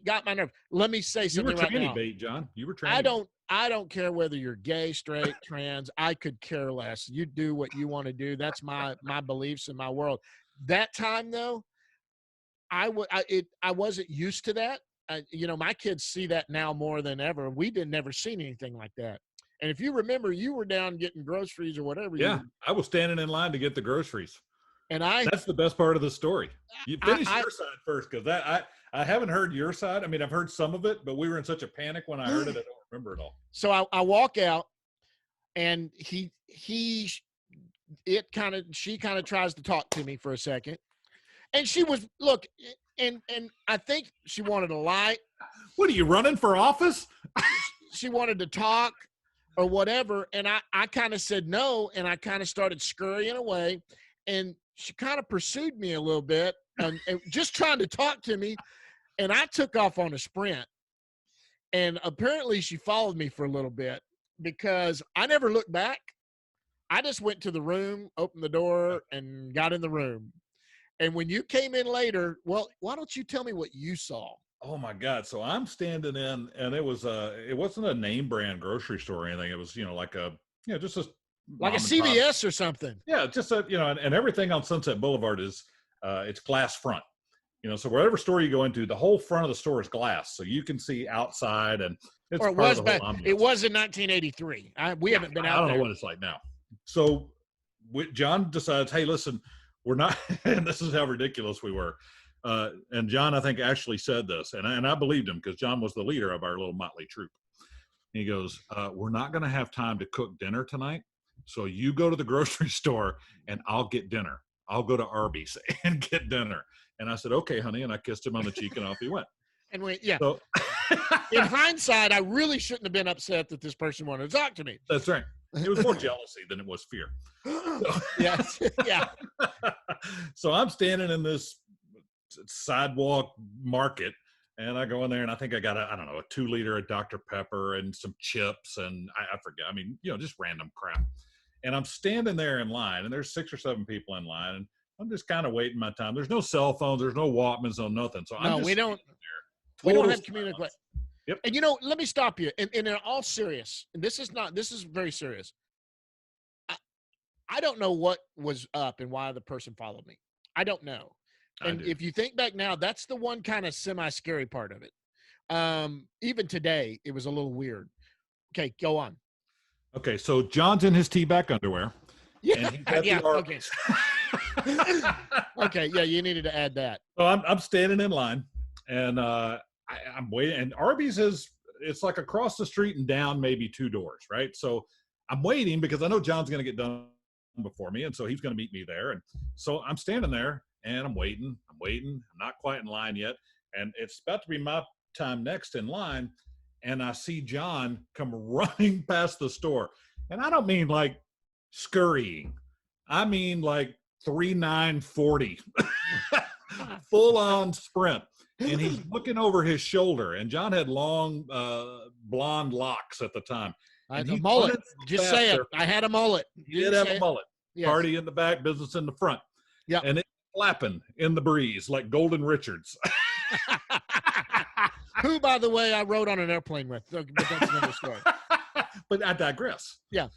A: got my nerve. Let me say something right now.
B: You were tranny bait, John. You were tranny.
A: I don't care whether you're gay, straight, trans. I could care less. You do what you want to do. That's my beliefs in my world. That time though, I wasn't used to that. My kids see that now more than ever. We never seen anything like that. And if you remember, you were down getting groceries or whatever.
B: Yeah, I was standing in line to get the groceries.
A: And
B: that's the best part of the story. You finish your side first, because I haven't heard your side. I mean, I've heard some of it, but we were in such a panic when I heard it, I don't remember it all.
A: So I walk out, and she kind of tries to talk to me for a second, and she was and I think she wanted a light.
B: What are you, running for office?
A: She wanted to talk or whatever, and I kind of said no, and I kind of started scurrying away, and she kind of pursued me a little bit and just trying to talk to me, and I took off on a sprint. And apparently she followed me for a little bit because I never looked back. I just went to the room, opened the door, and got in the room. And when you came in later, well, why don't you tell me what you saw?
B: Oh my God. So I'm standing in, and it wasn't a name brand grocery store or anything. It was, just a
A: CVS or something.
B: Yeah, just and everything on Sunset Boulevard is it's glass front. So whatever store you go into, the whole front of the store is glass, so you can see outside, and it's
A: or it was back. It was in 1983. We haven't been out.
B: I don't
A: there.
B: know what it's like now. So John decides, hey, listen, we're not, and this is how ridiculous we were. And John, I think, actually said this, and I believed him, because John was the leader of our little motley troop. He goes, we're not going to have time to cook dinner tonight. So you go to the grocery store and I'll get dinner. I'll go to Arby's and get dinner. And I said, okay, honey. And I kissed him on the cheek, and off he went.
A: And so, in hindsight, I really shouldn't have been upset that this person wanted to talk to me.
B: That's right. It was more jealousy than it was fear. So,
A: yes. Yeah.
B: So I'm standing in this sidewalk market, and I go in there, and I think I got a 2-liter of Dr. Pepper and some chips, and I forget. I mean, just random crap. And I'm standing there in line, and there's 6 or 7 people in line, and I'm just kind of waiting my time. There's no cell phones, there's no Walkmans, no nothing. So
A: we don't have communication.
B: Yep.
A: And let me stop you. And in all serious, and this is very serious. I don't know what was up and why the person followed me. I don't know. And if you think back now, that's the one kind of semi-scary part of it. Even today, it was a little weird. Okay, go on.
B: Okay, so John's in his T-back underwear.
A: Yeah, okay. Okay, yeah, you needed to add that.
B: So I'm standing in line, and I'm waiting. And Arby's it's like across the street and down maybe 2 doors, right? So I'm waiting because I know John's going to get done before me, and so he's going to meet me there. And so I'm standing there, and I'm waiting. I'm not quite in line yet. And it's about to be my time next in line. And I see John come running past the store. And I don't mean like scurrying. I mean like 3.940, full on sprint. And he's looking over his shoulder. And John had long blonde locks at the time.
A: I had a mullet. Just say it. I had a mullet.
B: He did have a mullet.
A: Yes.
B: Party in the back, business in the front.
A: Yeah.
B: And it's flapping in the breeze like Golden Richards.
A: Who, by the way, I rode on an airplane with. But that's another story.
B: But I digress.
A: Yeah.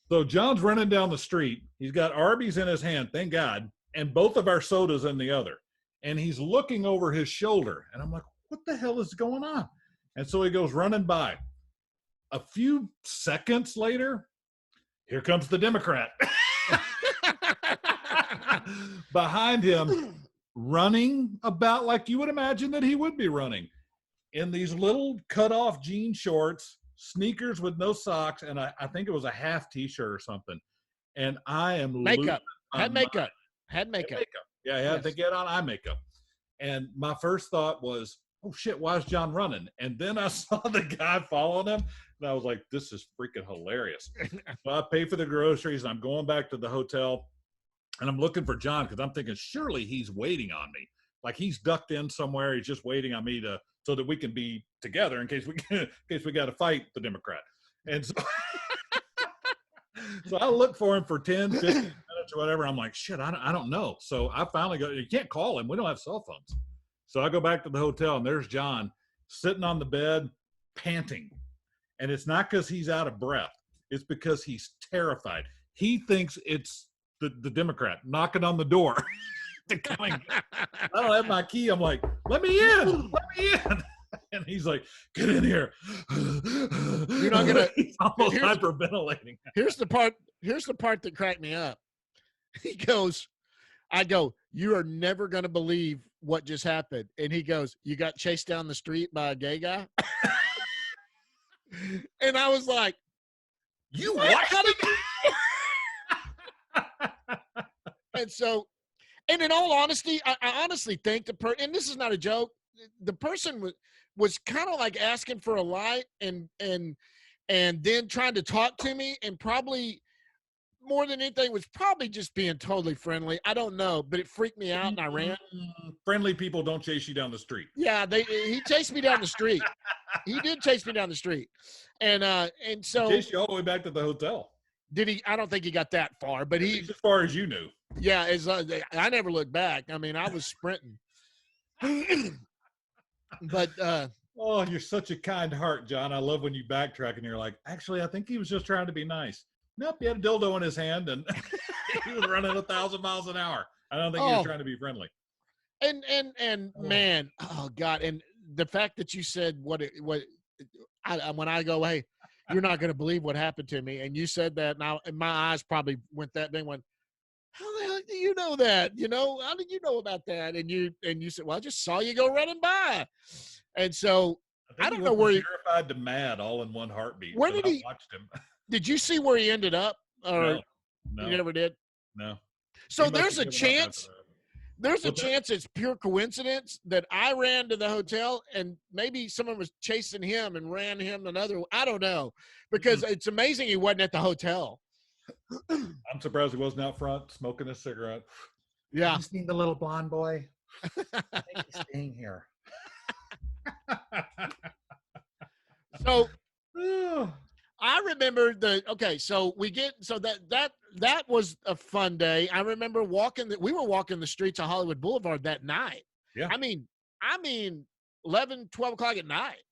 B: So John's running down the street. He's got Arby's in his hand, thank God, and both of our sodas in the other. And he's looking over his shoulder. And I'm like, what the hell is going on? And so he goes running by. A few seconds later, here comes the Democrat. Behind him, running about like you would imagine that he would be running, in these little cut-off jean shorts, sneakers with no socks, and I think it was a half T-shirt or something. And I am
A: makeup.
B: Had
A: makeup.
B: Yeah, I had to get on eye makeup. And my first thought was, oh shit, why is John running? And then I saw the guy following him, and I was like, this is freaking hilarious. So I pay for the groceries, and I'm going back to the hotel, and I'm looking for John because I'm thinking, surely he's waiting on me. Like he's ducked in somewhere. He's just waiting on me so that we can be together in case we got to fight the Democrat. And so, so I look for him for 10, 15 minutes or whatever. I'm like, shit, I don't know. So I finally go, you can't call him. We don't have cell phones. So I go back to the hotel, and there's John sitting on the bed, panting. And it's not because he's out of breath. It's because he's terrified. He thinks it's the Democrat knocking on the door. I don't have my key. I'm like, let me in. And he's like, get in here.
A: You're not gonna.
B: He's almost hyperventilating.
A: Here's the part that cracked me up. He goes, I go, you are never gonna believe what just happened. And he goes, you got chased down the street by a gay guy. And I was like,
B: you watched it?
A: And so, and in all honesty, I honestly think and this is not a joke, the person was kind of like asking for a light and then trying to talk to me, and probably more than anything was probably just being totally friendly. I don't know, but it freaked me out and I ran.
B: Friendly people don't chase you down the street.
A: Yeah, he chased me down the street. He did chase me down the street. And so
B: he chased you all the way back to the hotel.
A: Did he? I don't think he got that far, but
B: as far as you knew.
A: Yeah, I never looked back. I mean, I was sprinting. But
B: oh, you're such a kind heart, John. I love when you backtrack and you're like, actually, I think he was just trying to be nice. Nope, he had a dildo in his hand and he was running 1,000 miles an hour. I don't think he was trying to be friendly.
A: And man, oh God, and the fact that you said when I go, hey, you're not going to believe what happened to me, and you said that, and my eyes probably went that big. Went, how the hell do you know that? You know, how did you know about that? And you said, well, I just saw you go running by. And so I don't know where he
B: terrified to mad all in one heartbeat.
A: Where did he?
B: Watched him.
A: Did you see where he ended up? Or
B: no.
A: You never did?
B: No.
A: So there's a chance. There's a chance it's pure coincidence that I ran to the hotel and maybe someone was chasing him and ran him another. I don't know, because it's amazing he wasn't at the hotel.
B: I'm surprised he wasn't out front smoking a cigarette.
A: Yeah.
B: You seen the little blonde boy? I think he's staying here.
A: So I remember so that was a fun day. I remember we were walking the streets of Hollywood Boulevard that night.
B: Yeah.
A: I mean 11, 12 o'clock at night.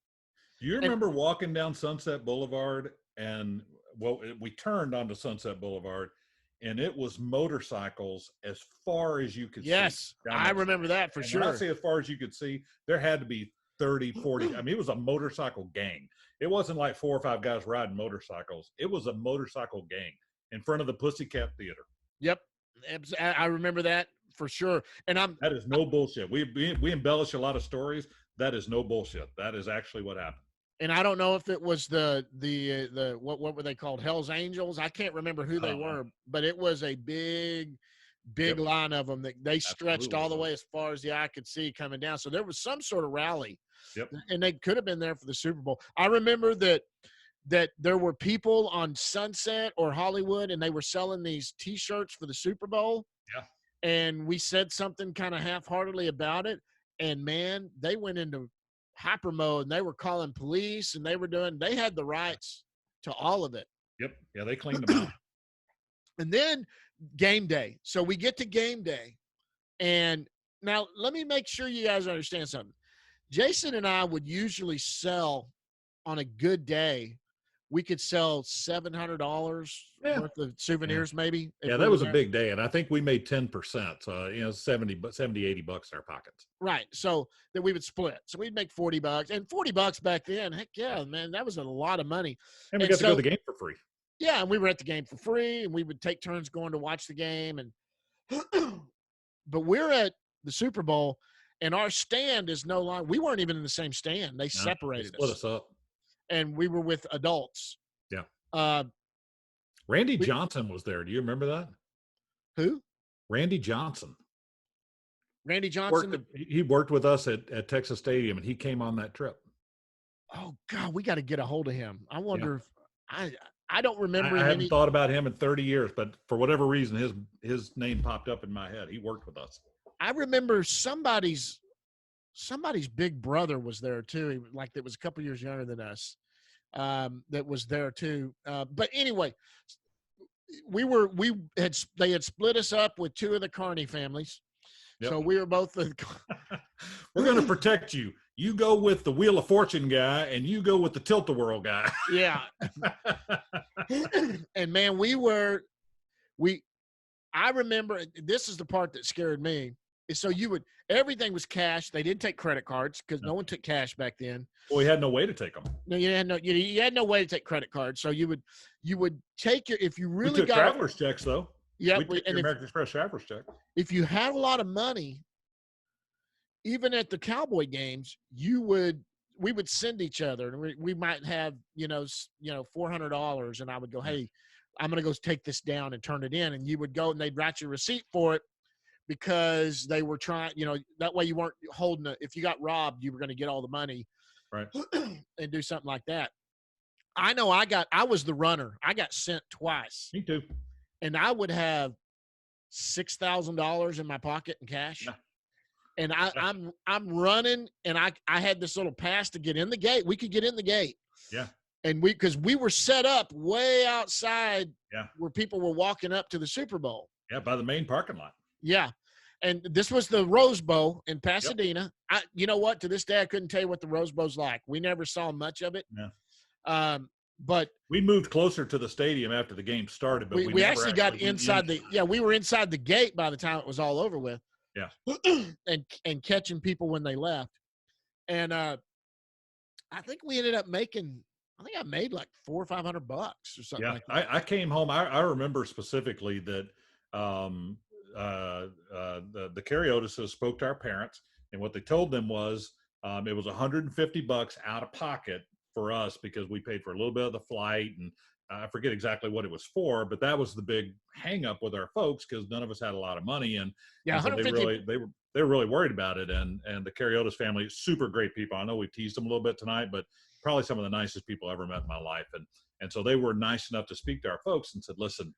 B: Do you remember walking down Sunset Boulevard and we turned onto Sunset Boulevard and it was motorcycles as far as you could see.
A: Yes, I remember that for sure.
B: When I say as far as you could see, there had to be 30, 40. I mean, it was a motorcycle gang. It wasn't like 4 or 5 guys riding motorcycles. It was a motorcycle gang in front of the Pussycat Theater.
A: Yep. I remember that for sure. And
B: that is no bullshit. We embellish a lot of stories. That is no bullshit. That is actually what happened.
A: And I don't know if it was the what were they called? Hell's Angels. I can't remember who they were, but it was a big big line of them that they stretched all the
B: Absolutely.
A: way as far as the eye could see coming down. So there was some sort of rally,
B: Yep.
A: and they could have been there for the Super Bowl. I remember that there were people on Sunset or Hollywood, and they were selling these T-shirts for the Super Bowl.
B: Yeah.
A: And we said something kind of half-heartedly about it, and man, they went into hyper mode, and they were calling police, and they had the rights to all of it.
B: Yep. Yeah, they cleaned them out.
A: And then game day. So we get to game day, and now let me make sure you guys understand something. Jason and I would usually sell on a good day. We could sell $700 worth of souvenirs, maybe.
B: Yeah, that was a big day, and I think we made 10%. So 70, $80 in our pockets.
A: Right. So that we would split. So we'd make $40, and $40 back then. Heck yeah, man, that was a lot of money.
B: And we got to go to the game for free.
A: Yeah, and we were at the game for free, and we would take turns going to watch the game. And but we're at the Super Bowl, and our stand is no longer. We weren't even in the same stand. They separated
B: split us up.
A: And we were with adults.
B: Yeah. Randy Johnson was there. Do you remember that?
A: Who?
B: Randy Johnson.
A: Randy Johnson.
B: He worked with us at Texas Stadium, and he came on that trip.
A: Oh God, we got to get a hold of him. I wonder if I don't remember.
B: I haven't thought about him in 30 years, but for whatever reason, his name popped up in my head. He worked with us.
A: I remember somebody's big brother was there too. Like that was a couple years younger than us. That was there too. But anyway, they had split us up with two of the Carney families. Yep. So we were both we're
B: going to protect you. You go with the Wheel of Fortune guy, and you go with the Tilt-A-Whirl guy.
A: Yeah. And man, I remember, this is the part that scared me. So everything was cash. They didn't take credit cards because no one took cash back then.
B: Well, we had no way to take them.
A: No, you had no way to take credit cards. So you would take if you really
B: we took traveler's checks though.
A: Yeah.
B: We took American Express traveler's check.
A: If you had a lot of money, even at the Cowboy games, we would send each other, and we might have, $400, and I would go, hey, I'm going to go take this down and turn it in. And you would go, and they'd write you a receipt for it because they were trying, that way you weren't holding it. If you got robbed, you were going to get all the money,
B: right,
A: and do something like that. I know I was the runner. I got sent twice.
B: Me too.
A: And I would have $6,000 in my pocket in cash. Yeah. And I'm running, and I had this little pass to get in the gate. We could get in the gate.
B: Yeah.
A: And because we were set up way outside,
B: yeah,
A: where people were walking up to the Super Bowl.
B: Yeah, by the main parking lot.
A: Yeah. And this was the Rose Bowl in Pasadena. Yep. You know what? To this day, I couldn't tell you what the Rose Bowl's like. We never saw much of it.
B: Yeah.
A: But
B: we moved closer to the stadium after the game started. But
A: we actually got inside we were inside the gate by the time it was all over with.
B: Yeah.
A: and catching people when they left. And I think we ended up I made like $400 or $500 or something.
B: Yeah.
A: Like that.
B: I came home. I remember specifically that the Cariotises spoke to our parents, and what they told them was it was $150 out of pocket for us because we paid for a little bit of the flight, and I forget exactly what it was for, but that was the big hang up with our folks because none of us had a lot of money, and so they were really worried about it. And the Cariotis family, super great people. I know we teased them a little bit tonight, but probably some of the nicest people I ever met in my life. And so they were nice enough to speak to our folks and said, listen,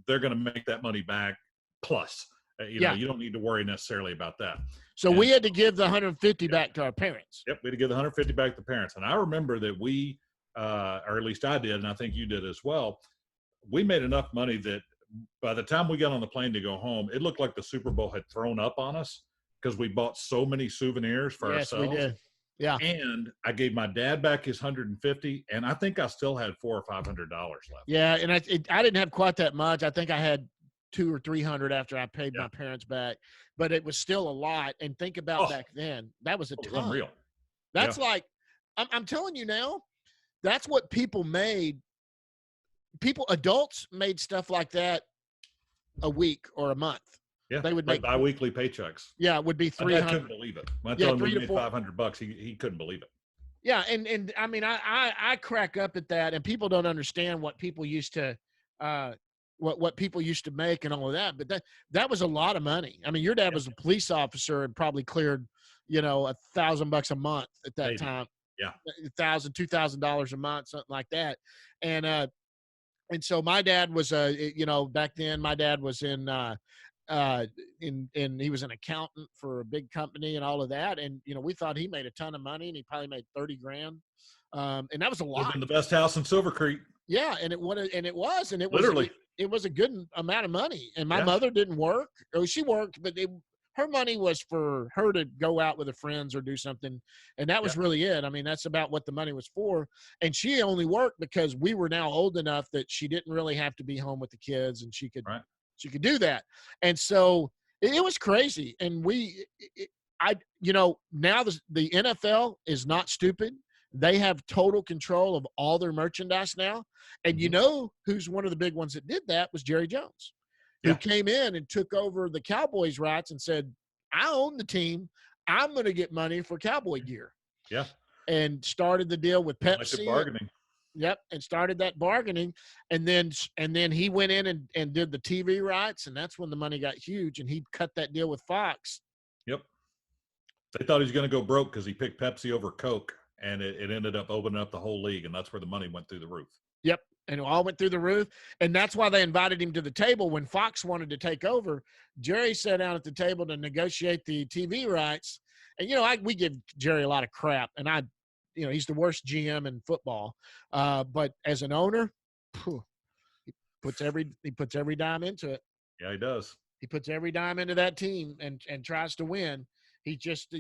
B: they're going to make that money back plus. You know, you don't need to worry necessarily about that.
A: So we had to give the $150 back to our parents.
B: Yep, we had to give the $150 back to the parents. And I remember that we, or at least I did, and I think you did as well, we made enough money that by the time we got on the plane to go home, it looked like the Super Bowl had thrown up on us because we bought so many souvenirs for ourselves.
A: Yes, we did. Yeah.
B: And I gave my dad back his $150, and I think I still had $400 or $500 left.
A: Yeah, and I didn't have quite that much. I think I had $200 or $300 after I paid my parents back, but it was still a lot. And think about back then, that was a ton.
B: It was unreal.
A: That's like, I'm telling you now, that's what people made. Adults made stuff like that a week or a month.
B: Yeah,
A: they would
B: like
A: make
B: bi-weekly paychecks.
A: Yeah, it would be $300.
B: I couldn't believe it. When I told him we made $500, he couldn't believe it.
A: Yeah, and I mean, I crack up at that, and people don't understand what people used to what people used to make and all of that. But that was a lot of money. I mean, your dad was a police officer and probably cleared, $1,000 a month at that
B: Maybe.
A: time.
B: Yeah.
A: $2,000 a month, something like that. And so my dad was, back then my dad was he was an accountant for a big company and all of that. And, we thought he made a ton of money, and he probably made 30 grand. And that was a lot.
B: Lived in the best house in Silver Creek.
A: Yeah. And it was
B: Literally.
A: it was a good amount of money. And my
B: Yeah.
A: mother didn't work. Or she worked, but her money was for her to go out with her friends or do something. And that was really it. I mean, that's about what the money was for. And she only worked because we were now old enough that she didn't really have to be home with the kids, and she could do that. And so it was crazy. And now the NFL is not stupid. They have total control of all their merchandise now. And who's one of the big ones that did that was Jerry Jones, who came in and took over the Cowboys rights and said, I own the team. I'm going to get money for Cowboy gear.
B: Yeah.
A: And started the deal with Pepsi.
B: Bargaining.
A: Yep. And started that bargaining. And then he went in and did the TV rights. And that's when the money got huge. And he cut that deal with Fox.
B: Yep. They thought he was going to go broke because he picked Pepsi over Coke. And it ended up opening up the whole league, and that's where the money went through the roof.
A: Yep, and it all went through the roof, and that's why they invited him to the table when Fox wanted to take over. Jerry sat down at the table to negotiate the TV rights, and we give Jerry a lot of crap, and he's the worst GM in football, but as an owner, he puts every dime into it.
B: Yeah, he does.
A: He puts every dime into that team and tries to win. He just,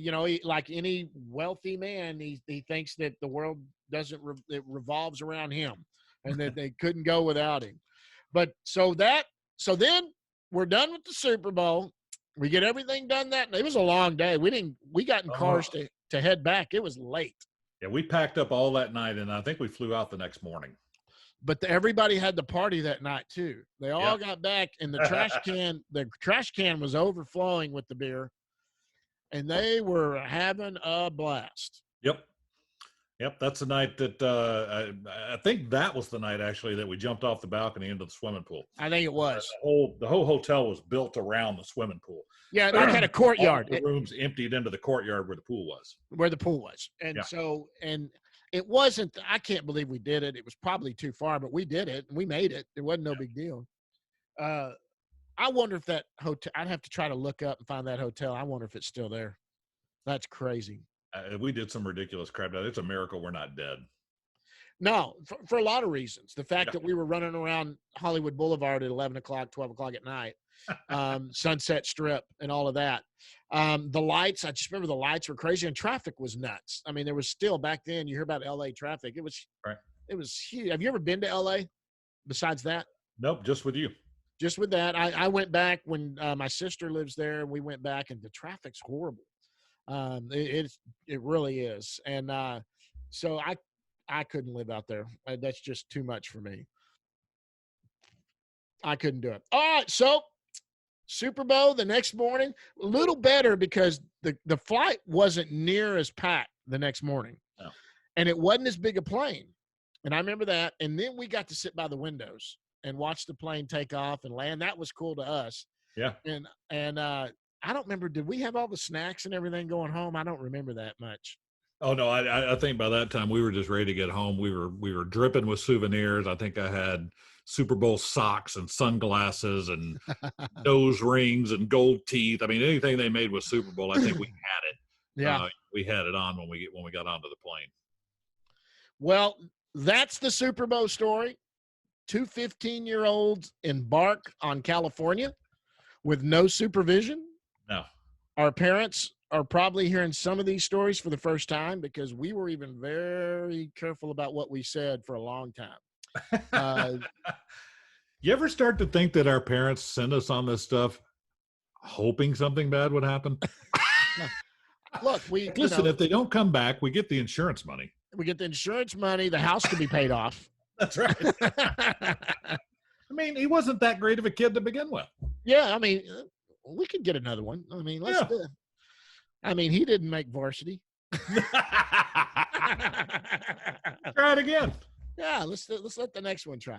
A: like any wealthy man, he thinks that the world it revolves around him, and that they couldn't go without him. But so then we're done with the Super Bowl. We get everything done it was a long day. We got in cars to head back. It was late.
B: Yeah, we packed up all that night, and I think we flew out the next morning.
A: But everybody had the party that night too. They all got back, and the trash can was overflowing with the beer. And they were having a blast.
B: Yep. That's the night that I think that was the night actually that we jumped off the balcony into the swimming pool.
A: I think it was.
B: The whole hotel was built around the swimming pool.
A: Yeah, like had a courtyard.
B: All the rooms emptied into the courtyard where the pool was. And so it wasn't. I can't believe we did it. It was probably too far, but we did it and we made it. It wasn't no big deal. I wonder if that hotel, I'd have to try to look up and find that hotel. I wonder if it's still there. That's crazy. We did some ridiculous crap. It's a miracle we're not dead.
A: No, for a lot of reasons. The fact that we were running around Hollywood Boulevard at 11 o'clock, 12 o'clock at night, Sunset Strip and all of that. The lights, I just remember the lights were crazy and traffic was nuts. I mean, there was still back then, you hear about LA traffic. It was huge. Have you ever been to LA besides that?
B: Nope, just with you.
A: Just with that, I went back when my sister lives there, and we went back, and the traffic's horrible. It really is, and so I couldn't live out there. That's just too much for me. I couldn't do it. All right, so Super Bowl the next morning, a little better because the flight wasn't near as packed the next morning, and it wasn't as big a plane, and I remember that. And then we got to sit by the windows and watch the plane take off and land. That was cool to us. Yeah. And I don't remember, did we have all the snacks and everything going home? I don't remember that much.
B: Oh no, I think by that time we were just ready to get home. We were dripping with souvenirs. I think I had Super Bowl socks and sunglasses and nose rings and gold teeth. I mean, anything they made with Super Bowl, I think we had it. Yeah. We had it on when we got onto the plane.
A: Well, that's the Super Bowl story. 2 15-year-olds embark on California with no supervision.
B: No.
A: Our parents are probably hearing some of these stories for the first time because we were even very careful about what we said for a long time.
B: You ever start to think that our parents send us on this stuff hoping something bad would happen?
A: Look,
B: listen, if they don't come back, we get the insurance money.
A: We get the insurance money. The house can be paid off.
B: That's right. I mean, he wasn't that great of a kid to begin with.
A: Yeah, I mean, we could get another one. I mean, let's do it. I mean, he didn't make varsity.
B: Try it again.
A: Yeah, let's let the next one try.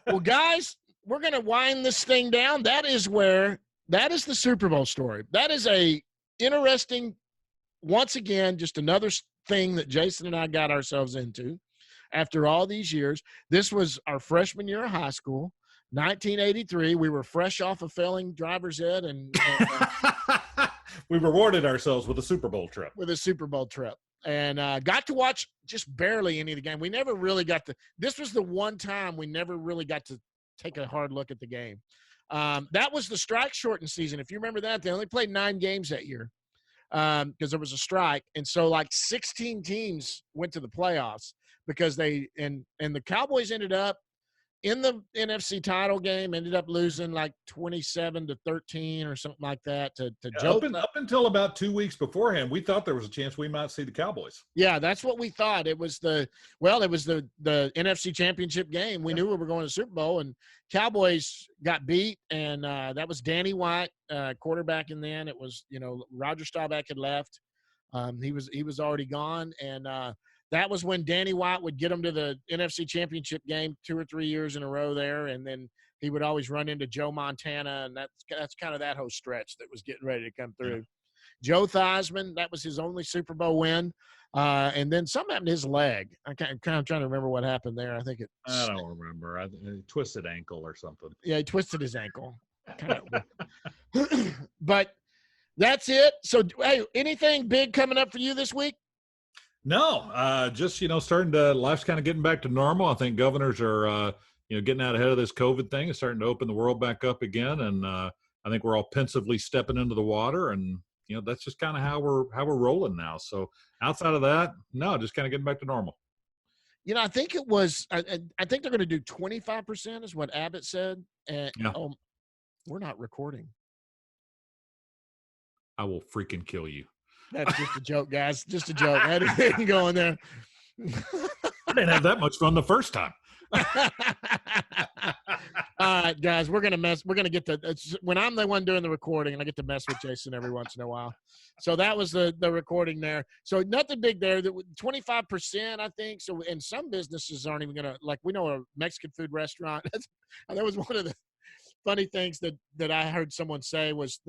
A: Well, guys, we're going to wind this thing down. That is the Super Bowl story. That is a interesting, once again, just another thing that Jason and I got ourselves into after all these years. This was our freshman year of high school, 1983. We were fresh off of failing driver's ed and
B: we rewarded ourselves with a Super Bowl trip.
A: And got to watch just barely any of the game. We never really got to – this was the one time we never really got to take a hard look at the game. That was the strike-shortened season. If you remember that, they only played 9 games that year because there was a strike. And so, like, 16 teams went to the playoffs because they – and the Cowboys ended up in the NFC title game, ended up losing like 27-13 or something like that to Joe.
B: Up until about 2 weeks beforehand, we thought there was a chance we might see the Cowboys.
A: Yeah, that's what we thought. It was the NFC Championship game. We knew we were going to the Super Bowl, and Cowboys got beat, and that was Danny White, quarterback. And then it was, Roger Staubach had left. He was already gone, and that was when Danny White would get them to the NFC Championship game 2 or 3 years in a row there, and then he would always run into Joe Montana, and that's kind of that whole stretch that was getting ready to come through. Joe Theismann, that was his only Super Bowl win, and then something happened to his leg. I'm kind of trying to remember what happened there.
B: I don't remember. I twisted ankle or something.
A: Yeah, he twisted his ankle. But that's it. So, hey, anything big coming up for you this week?
B: No, just, starting to, life's kind of getting back to normal. I think governors are, getting out ahead of this COVID thing and starting to open the world back up again. And I think we're all pensively stepping into the water, and, that's just kind of how we're rolling now. So outside of that, no, just kind of getting back to normal.
A: I think it was, I think they're going to do 25% is what Abbott said. And we're not recording.
B: I will freaking kill you.
A: That's just a joke, guys. Just a joke. I didn't go in there.
B: I didn't have that much fun the first time.
A: All right, guys, we're gonna get when I'm the one doing the recording, and I get to mess with Jason every once in a while. So that was the recording there. So nothing big there. 25%, I think. So, and some businesses aren't even gonna, like, we know a Mexican food restaurant. That was one of the funny things that I heard someone say was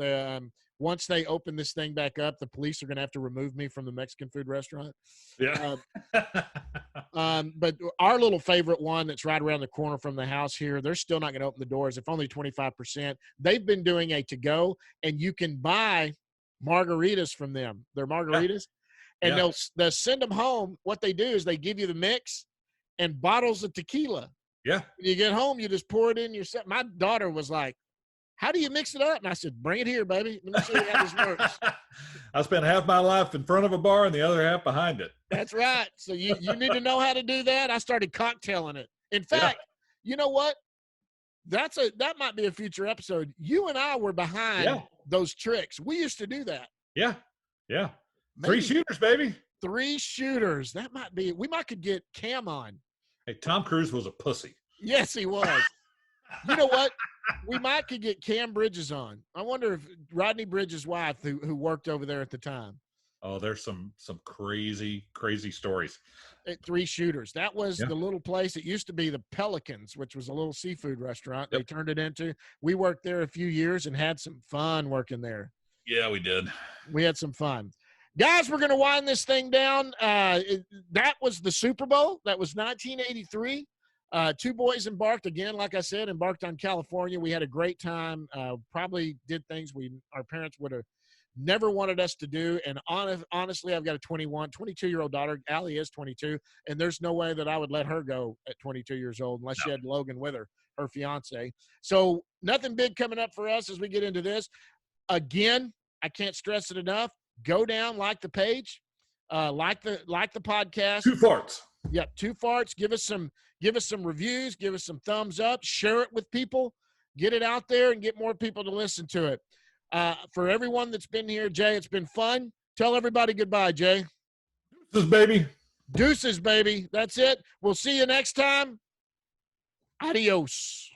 A: once they open this thing back up, the police are going to have to remove me from the Mexican food restaurant.
B: Yeah.
A: But our little favorite one that's right around the corner from the house here, they're still not going to open the doors, if only 25%. They've been doing a to-go, and you can buy margaritas from them. They're margaritas. Yeah. And they'll send them home. What they do is they give you the mix and bottles of tequila.
B: Yeah.
A: When you get home, you just pour it in yourself. My daughter was like, how do you mix it up? And I said, bring it here, baby. Let me show you how this works.
B: I spent half my life in front of a bar and the other half behind it.
A: That's right. So you need to know how to do that. I started cocktailing it. In fact, You know what? That might be a future episode. You and I were behind those tricks. We used to do that.
B: Yeah. Yeah. Maybe 3 shooters, baby.
A: 3 shooters. That might be, we might could get Cam on.
B: Hey, Tom Cruise was a pussy.
A: Yes, he was. You know what? We might could get Cam Bridges on. I wonder if Rodney Bridges' wife, who worked over there at the time.
B: Oh, there's some crazy, crazy stories.
A: 3 shooters. That was the little place. It used to be the Pelicans, which was a little seafood restaurant. They turned it into. We worked there a few years and had some fun working there.
B: Yeah, we did.
A: We had some fun. Guys, we're going to wind this thing down. That was the Super Bowl. That was 1983. 2 boys embarked, again, like I said, embarked on California. We had a great time. Probably did things our parents would have never wanted us to do. And honestly, I've got a 22-year-old daughter. Allie is 22, and there's no way that I would let her go at 22 years old unless she had Logan with her fiance. So nothing big coming up for us as we get into this. Again, I can't stress it enough. Go down, like the page, like the podcast.
B: 2 farts.
A: Yep, 2 farts. Give us some reviews. Give us some thumbs up. Share it with people. Get it out there and get more people to listen to it. For everyone that's been here, Jay, it's been fun. Tell everybody goodbye, Jay.
B: Deuces, baby.
A: Deuces, baby. That's it. We'll see you next time. Adios.